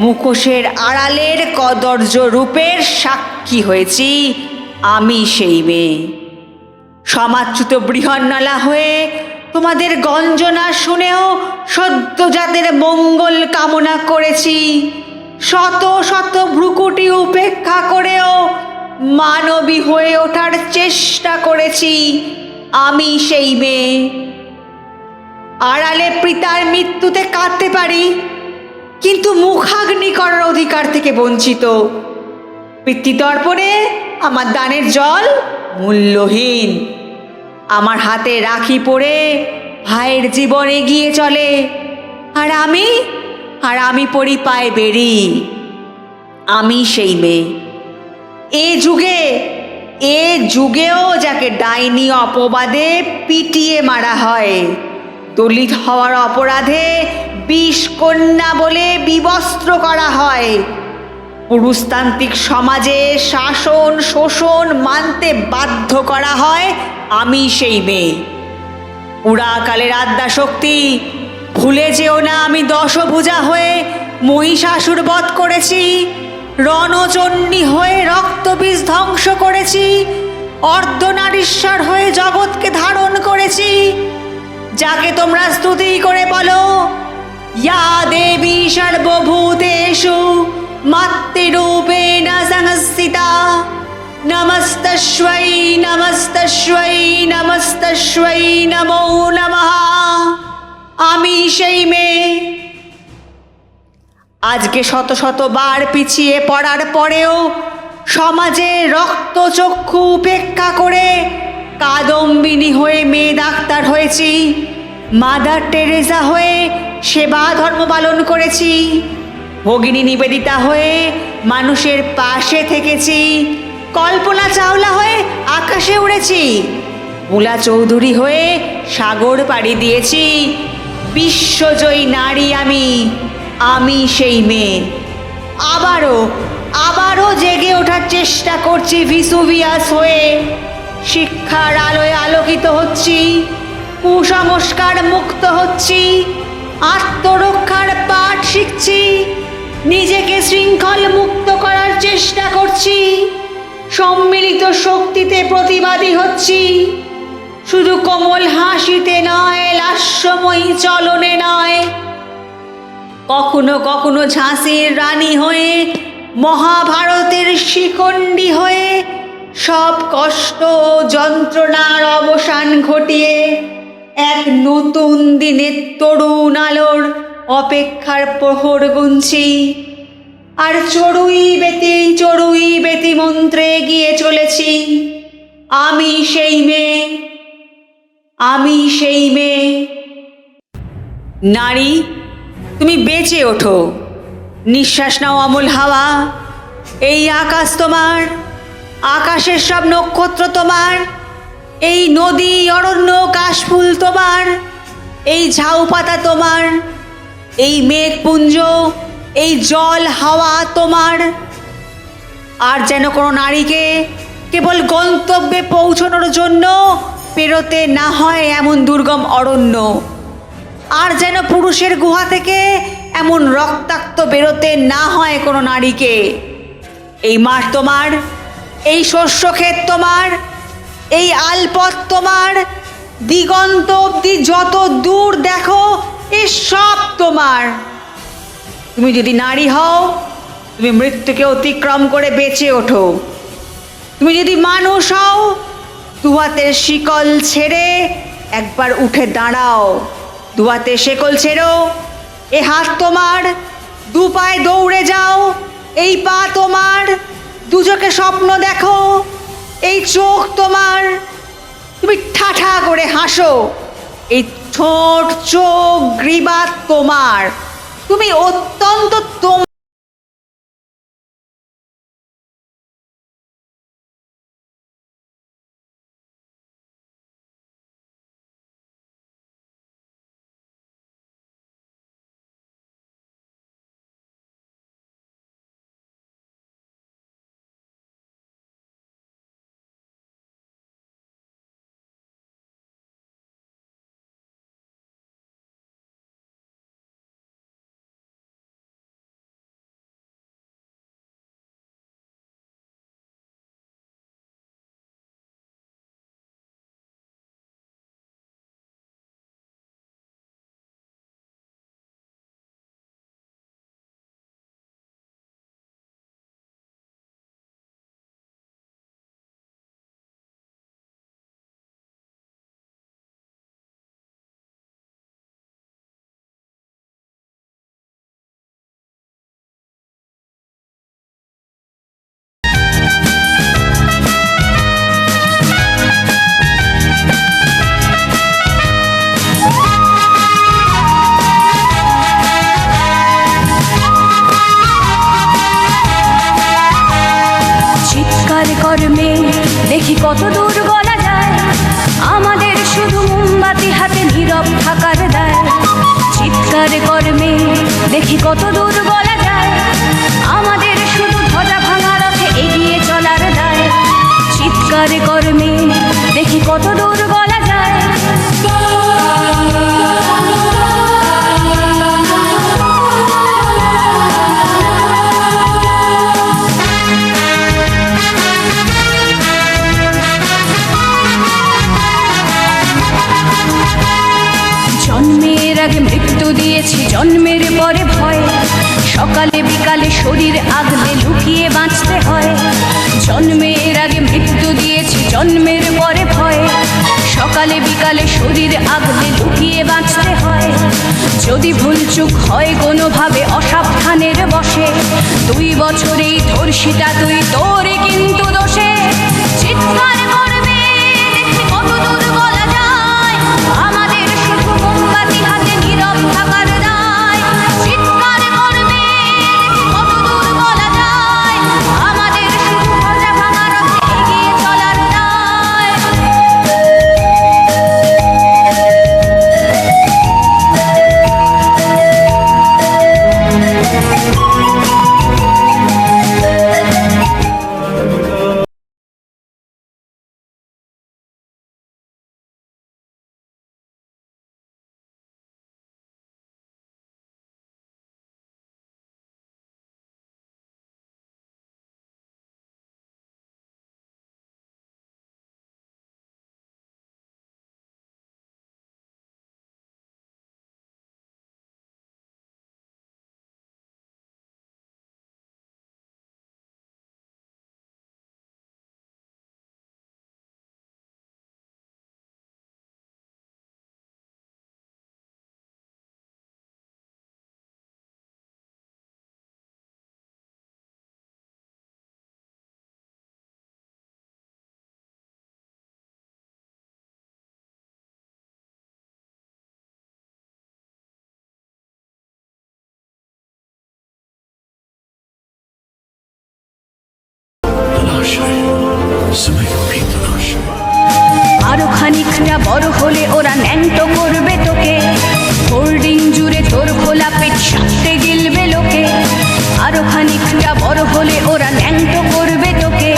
মুখোশের আড়ালের কদর্য রূপের সাক্ষী হয়েছি, আমি সেই মেয়ে। সমাজচ্যুত বৃহন্নলা হয়ে তোমাদের গঞ্জনা শুনেও সদ্যজাতের মঙ্গল কামনা করেছি। শত শত ভ্রুকুটি উপেক্ষা করেও মানবী হয়ে ওঠার চেষ্টা করেছি, আমি সেই মেয়ে। আড়ালে পিতার মৃত্যুতে কাঁদতে পারি, কিন্তু মুখাগ্নি করার অধিকার থেকে বঞ্চিত। পিতৃতর্পণে আমার দানের জল মূল্যহীন। আমার হাতে রাখি পরে ভাইয়ের জীবন এগিয়ে চলে, আর আমি পড়ি পায়ে বেরি, আমি সেই মেয়ে। এ যুগেও যাকে ডাইনি অপবাদে পিটিয়ে মারা হয়, দলিত হওয়ার অপরাধে বিষ কন্যা বলে বিবস্ত্র করা হয়, পুরুষতান্ত্রিক সমাজে শাসন শোষণ মানতে বাধ্য করা হয়, আমি সেই মেয়ে। পুরাকালের আদ্যা শক্তি, ভুলে যেও না আমি দশভুজা হয়ে মহিষাসুর বধ করেছি, রণচণ্ডী হয়ে রক্তবীজ ধ্বংস করেছি, অর্ধনারীশ্বর হয়ে জগৎকে ধারণ করেছি। যাকে তোমরা স্তুতি করে বলো, ইয়া দেবী সর্বভূতেষু মাতৃরূপেণ সংস্থিতা, নমস্তস্मै নমস্তস্मै নমস্তস্मै নমো নমঃ, আমি সেই মেয়ে। আজকে শত শতবার পিছিয়ে পড়ার পরেও সমাজে রক্তচক্ষু উপেক্ষা করে কাদম্বিনী হয়ে মেয়ে ডাক্তার হয়েছি, মাদার টেরেসা হয়ে সেবা ধর্ম পালন করেছি, ভগিনী নিবেদিতা হয়ে মানুষের পাশে থেকেছি, কল্পনা চাওলা হয়ে আকাশে উড়েছি, মুলা চৌধুরী হয়ে সাগর পাড়ি দিয়েছি। বিশ্বজয়ী নারী আমি সেই মেয়ে। আবারও জেগে ওঠার চেষ্টা করছি ভিসুভিয়াস হয়ে। শিক্ষার আলোয় আলোকিত হচ্ছি, কুসংস্কার মুক্ত হচ্ছি, আত্মরক্ষার পাঠ শিখছি, নিজেকে শৃঙ্খল মুক্ত করার চেষ্টা করছি, সম্মিলিত শক্তিতে প্রতিবাদী হচ্ছি, শুধু কোমল হাসিতে নয়, লাস্যময়ী চলনে নয়। কখনো কখনো ঝাঁসির রানী হয়ে, মহাভারতের শিখণ্ডী হয়ে সব কষ্ট ও যন্ত্রণার অবসান ঘটিয়ে এক নতুন দিনের তরুণ আলোর অপেক্ষার প্রহর গুনছি, আর চড়ুই বেতি মন্ত্রে এগিয়ে চলেছি। আমি সেই মেয়ে, আমি সেই মেয়ে। নারী, তুমি বেঁচে ওঠো, নিঃশ্বাস নাও অমল হাওয়া। এই আকাশ তোমার, আকাশের সব নক্ষত্র তোমার, এই নদী অরণ্য কাশফুল তোমার, এই ঝাউ পাতা তোমার, এই মেঘপুঞ্জ, এই জল হাওয়া তোমার। আর যেন কোনো নারীকে কেবল গন্তব্যে পৌঁছানোর জন্য পেরোতে না হয় এমন দুর্গম অরণ্য, আর যেন পুরুষের গুহা থেকে এমন রক্তাক্ত বেরোতে না হয় কোনো নারীকে। এই মাঠ তোমার, এই শস্যক্ষেত তোমার, এই আলপথ তোমার, দিগন্ত অবধি যত দূর দেখো এ সব তোমার। তুমি যদি নারী হও, তুমি মৃত্যুকে অতিক্রম করে বেঁচে ওঠো। তুমি যদি মানুষ হও, দুহাতের শিকল ছেড়ে একবার উঠে দাঁড়াও। দুহাতের শিকল ছেড়ো, এ হাত তোমার, দু পায়ে দৌড়ে যাও। এই পা তোমার, দু চোখে স্বপ্ন দেখো। এই চোখ তোমার, তুমি ঠাঠা করে হাসো। এই ঠোঁট, চোখ, গ্রীবা তোমার, তুমি অত্যন্ত কর্মে দেখি কত দূর গলা যায়, আমাদের শুধু মোমবাতি হাতে নীরব থাকার দায়। চিৎকার কর্মে দেখি কত দূর গলা যায়, আমাদের শুধু ধ্বজা ভাঙা রথে এগিয়ে চলার দায়। চিৎকার কর্মে দেখি কত দূর গলা যায়। জন্মের আগে মৃত্যু দিয়েছি, জন্মের পরে ভয়। সকালে বিকালে শরীর আগলে লুকিয়ে বাঁচতে হয়। জন্মের আগে মৃত্যু দিয়েছি, জন্মের পরে ভয়। সকালে বিকালে শরীর আগলে লুকিয়ে বাঁচতে হয়। যদি ভুলচুক হয় কোনোভাবে অসাবধানের বশে, 2 বছরেই ধর্ষিতা তুই, তোরে কিন্তু দোষে। চিৎকার করবে দেখি কত দূর বলা যায়, আমাদের শুধু মোমবাতি হাতে নীরব থাকার দায়। চিৎকার করবে দেখি কত দূর বলা যায়, আমাদের শুধু ধ্বজা ভাঙা রথে এগিয়ে চলার দায়। আরো খানিকটা বড় হলে ওরা ন্যাংটো করবে তোকে, হোল্ডিং জুড়ে তোর খোলা পেট সাথে গিলবে লোকে। আরো খানিকটা বড় হলে ওরা ন্যাংটো করবে তোকে,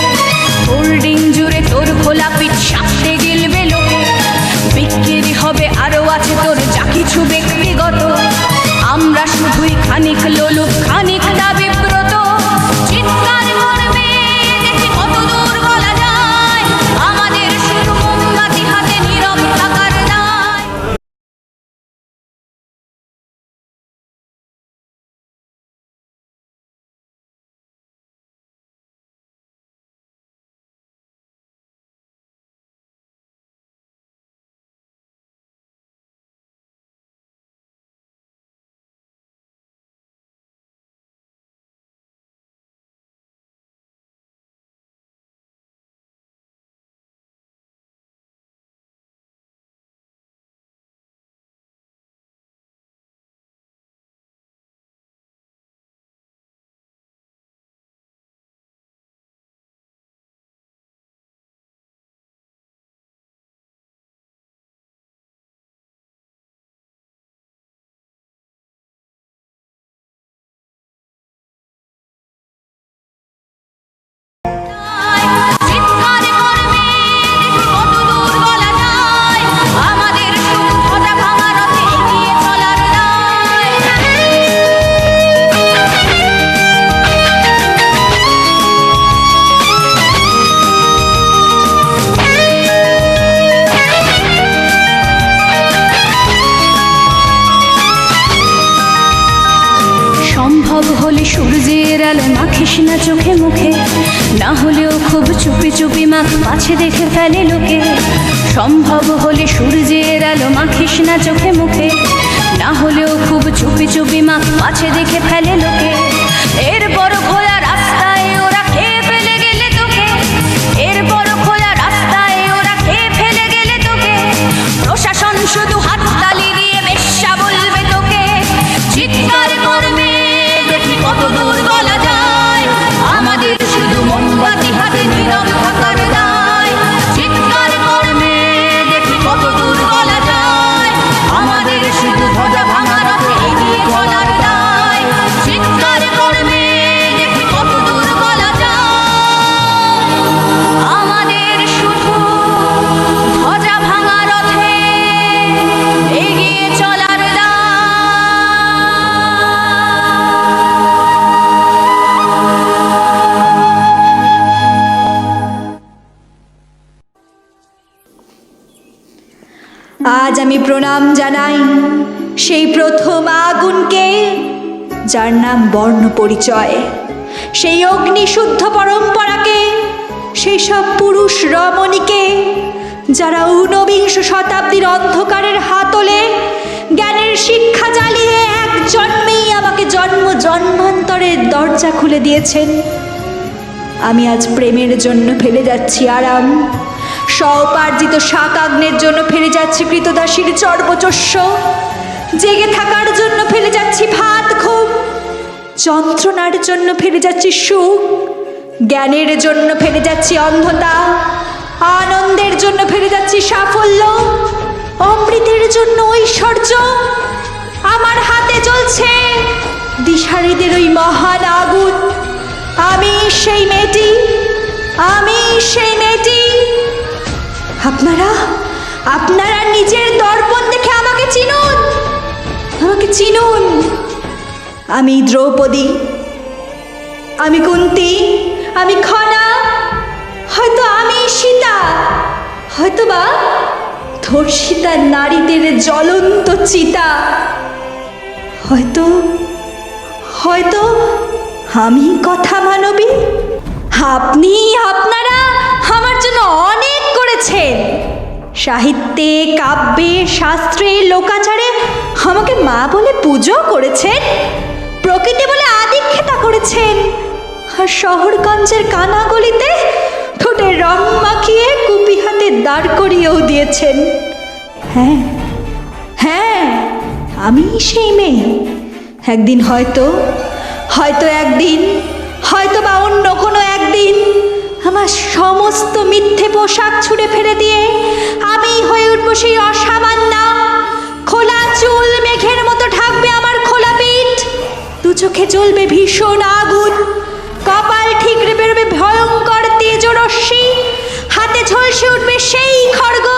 হোল্ডিং জুড়ে তোর খোলা পেট সাথে গিলবে লোকে। বিক্রি হবে আরো আছে তোর যা কিছু ব্যক্তিগত, আমরা শুধুই খানিক লোলুপ খানিকটা বিব্রত। চিৎকার করবে দেখি কত দূর বলা যায়, আমাদের শুধু মোমবাতি হাতে নীরব থাকার দায়। চিৎকার করবে দেখি কত দূর বলা যায়, আমাদের শুধু ধ্বজা ভাঙা রথে এগিয়ে চলার দায়। সম্ভব হলে সূর্যের আলো মাখিস না চোখে মুখে, না হলেও খুব চুপি চুপি মাখ পাছে দেখে ফেলে লোকে। সম্ভব হলে সূর্যের আলো মাখিস না চোখে মুখে, না হলেও খুব চুপি চুপি মাখ পাছে দেখে ফেলে লোকে। এরপর খোলা রাস্তায় ওরা খেয়ে ফেলে গেলে তোকে, এরপর খোলা রাস্তায় ওরা খেয়ে ফেলে গেলে তোকে। প্রশাসন শুধু হাততালি দিয়ে বেশ্যা বলবে তোকে। চিৎকার করবে দেখি কত দূর বলা যায়, আমাদের শুধু মোমবাতি হাতে নীরব থাকার দায়। চিৎকার করবে দেখি কত দূর বলা যায়, আমাদের শুধু ধ্বজা ভাঙা রথে এগিয়ে চলার দায়। চিৎকার করবে দেখি কত দূর বলা যায়, আমাদের শুধু ধ্বজা ভাঙা রথে এগিয়ে চলার দায়। আজ আমি প্রণাম জানাই সেই প্রথম আগুনকে, যার নাম বর্ণ পরিচয়, সেই অগ্নিশুদ্ধ পরম্পরাকে, সেই সব পুরুষ রমণীকে যারা ঊনবিংশ শতাব্দীর অন্ধকারের হাতলে জ্ঞানের শিক্ষা জ্বালিয়ে এক জন্মেই আমাকে জন্ম জন্মান্তরের দরজা খুলে দিয়েছেন। আমি আজ প্রেমের জন্য ফেলে যাচ্ছি আরাম, স্বউপার্জিত শাকাগ্নের জন্য ফেলে যাচ্ছি কৃতদাসীর চর্বচস্য, জেগে থাকার জন্য ফেলে যাচ্ছি ভাত ঘুম, যন্ত্রণার জন্য ফেলে যাচ্ছি সুখ, জ্ঞানের জন্য ফেলে যাচ্ছি অন্ধতা, আনন্দের জন্য ফেলে যাচ্ছি সাফল্য, অমৃতের জন্য ঐশ্বর্য। আমার হাতে জ্বলছে দিশারীদের ওই মহান আগুন। আমি সেই মেয়েটি, আমি সেই মেয়েটি। আপনারা আপনারা নিজের দর্পণ দেখে আমাকে চিনুন, আমাকে চিনুন। আমি দ্রৌপদী, আমি কুন্তী, আমি খনা, হয়তো আমি সীতা, হয়তোবা ধর্ষিতা নারীদের জ্বলন্ত চিতা, হয়তো হয়তো আমি কথা মানবী। আপনি আপনারা আমার জন্য অনেক করেছেন, সাহিত্যে, কাব্যে, শাস্ত্রে, লোকাচারে আমাকে মা বলে পুজো করেছেন, প্রকৃতি বলে আদিক্ষেতা করেছেন, আর শহরগঞ্জের কানাগলিতে ঠোঁটে রং মাখিয়ে কুপি হাতে দাঁড় করিয়েও দিয়েছেন। হ্যাঁ হ্যাঁ, আমি সেই মেয়ে। একদিন হয়তো একদিন, হয়তো বা অন্য কোনো একদিন আমার সমস্ত মিথ্যে পোশাক ছুঁড়ে ফেলে দিয়ে সেই অসামান্যা। খোলা চুল মেঘের মতো ঢাকবে আমার খোলা পিঠ, দু চোখে জ্বলবে ভীষণ আগুন, কপাল ঠিকরে বেরোবে ভয়ঙ্কর তেজরশ্মি, হাতে ঝলসে উঠবে সেই খড়গ,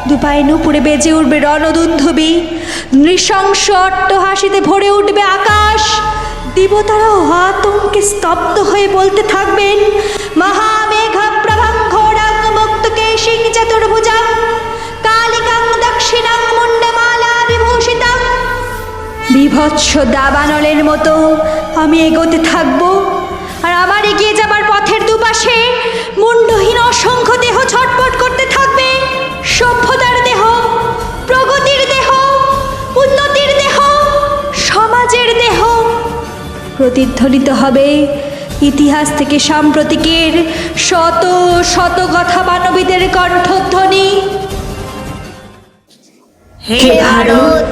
দুপায়ে নুপুরে বেজে উঠবে রণদুন্ধবী, নৃশংস অট্টহাসিতে ভরে উঠবে আকাশ। দেবতারাও আতঙ্কে স্তব্ধ হয়ে বলতে থাকবেন, মহামেঘ প্রভং ঘোরাং মুক্তকেশিং চতুর্ভুজাং কালিকাং দক্ষিণাং মুন্ডমালা বিভূষিতাং। বিভৎস দাবানলের মতো আমি এগোতে থাকবো, আর আমার এগিয়ে যাবার পথের দুপাশে মুন্ডহীন অসংখ্য দেহ ছটফট করতে থাকবে। সভ্যতার দেহ, প্রগতির দেহ, উন্নতির দেহ, সমাজের দেহ। প্রতিধ্বনিত হবে ইতিহাস থেকে সাম্প্রতিকের শত শত কথা মানবীদের কণ্ঠধ্বনি। হে ভারত,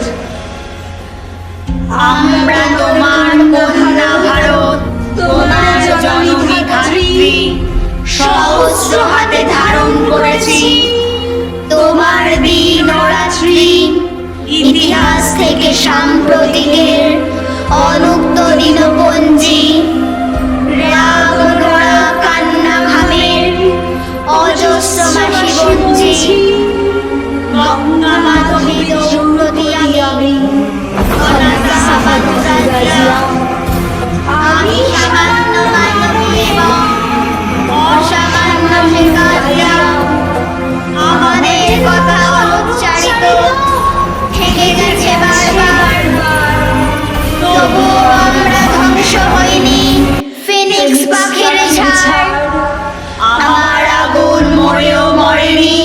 আমরা তোমার কন্যা ভারত, তোমার জননী ধাত্রী, সহস্র হাতে ধারণ করেছি তোমার দিন ও রাত্রি। ইতিহাস থেকে সাম্প্রতিকের অনুক্ত দিনপঞ্জি, রাগ নোড়া কান্না ঘামের অজস্র মাসি বঞ্জি, গঙ্গা মাধবী দৌড়তি আমি অনাথা সাবাতুরা দিয়া। আমি সামান্য মানবী এবং অসামান্য শিকারিয়া, আমাদের কথা অনুচ্চারিত থেকে গেছে বারবার, তবুও আমরা ধ্বংস হইনি ফিনিক্স পাখির ঝাড়। আমার আগুন মরেও মরেনি,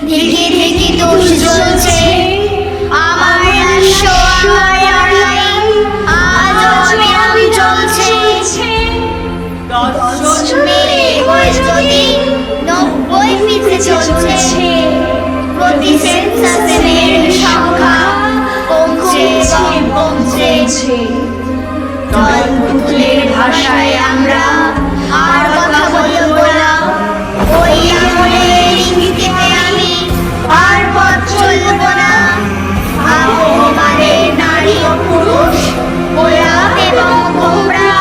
ধিকি ধিকি তুষ জ্বলছে। আমার রাষ্ট্র, আমার লড়াই আজও অবিরাম চলছে। 10 জন মেরে বয়স যদি 90 পিছে চলছে। প্রতি সেন্সাসে মেয়ের সংখ্যা কমছে এবং কমছে। জলপুতুলের ভাষায় আমরা আর কথা বলবো না। ওই আমলের ইঙ্গিতে আমি আর পথ চলবো না। আবহমানের নারী ও পুরুষ, গোলাপ এবং গোমরা,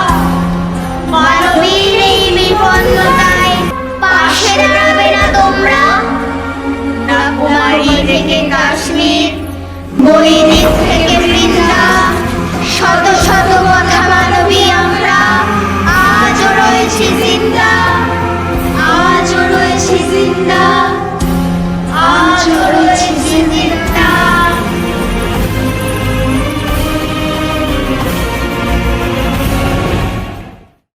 মানবীর এই বিপন্নতায় পাশে দাঁড়াবে না তোমরা। না কুমারী থেকে কাশ্মীর, বই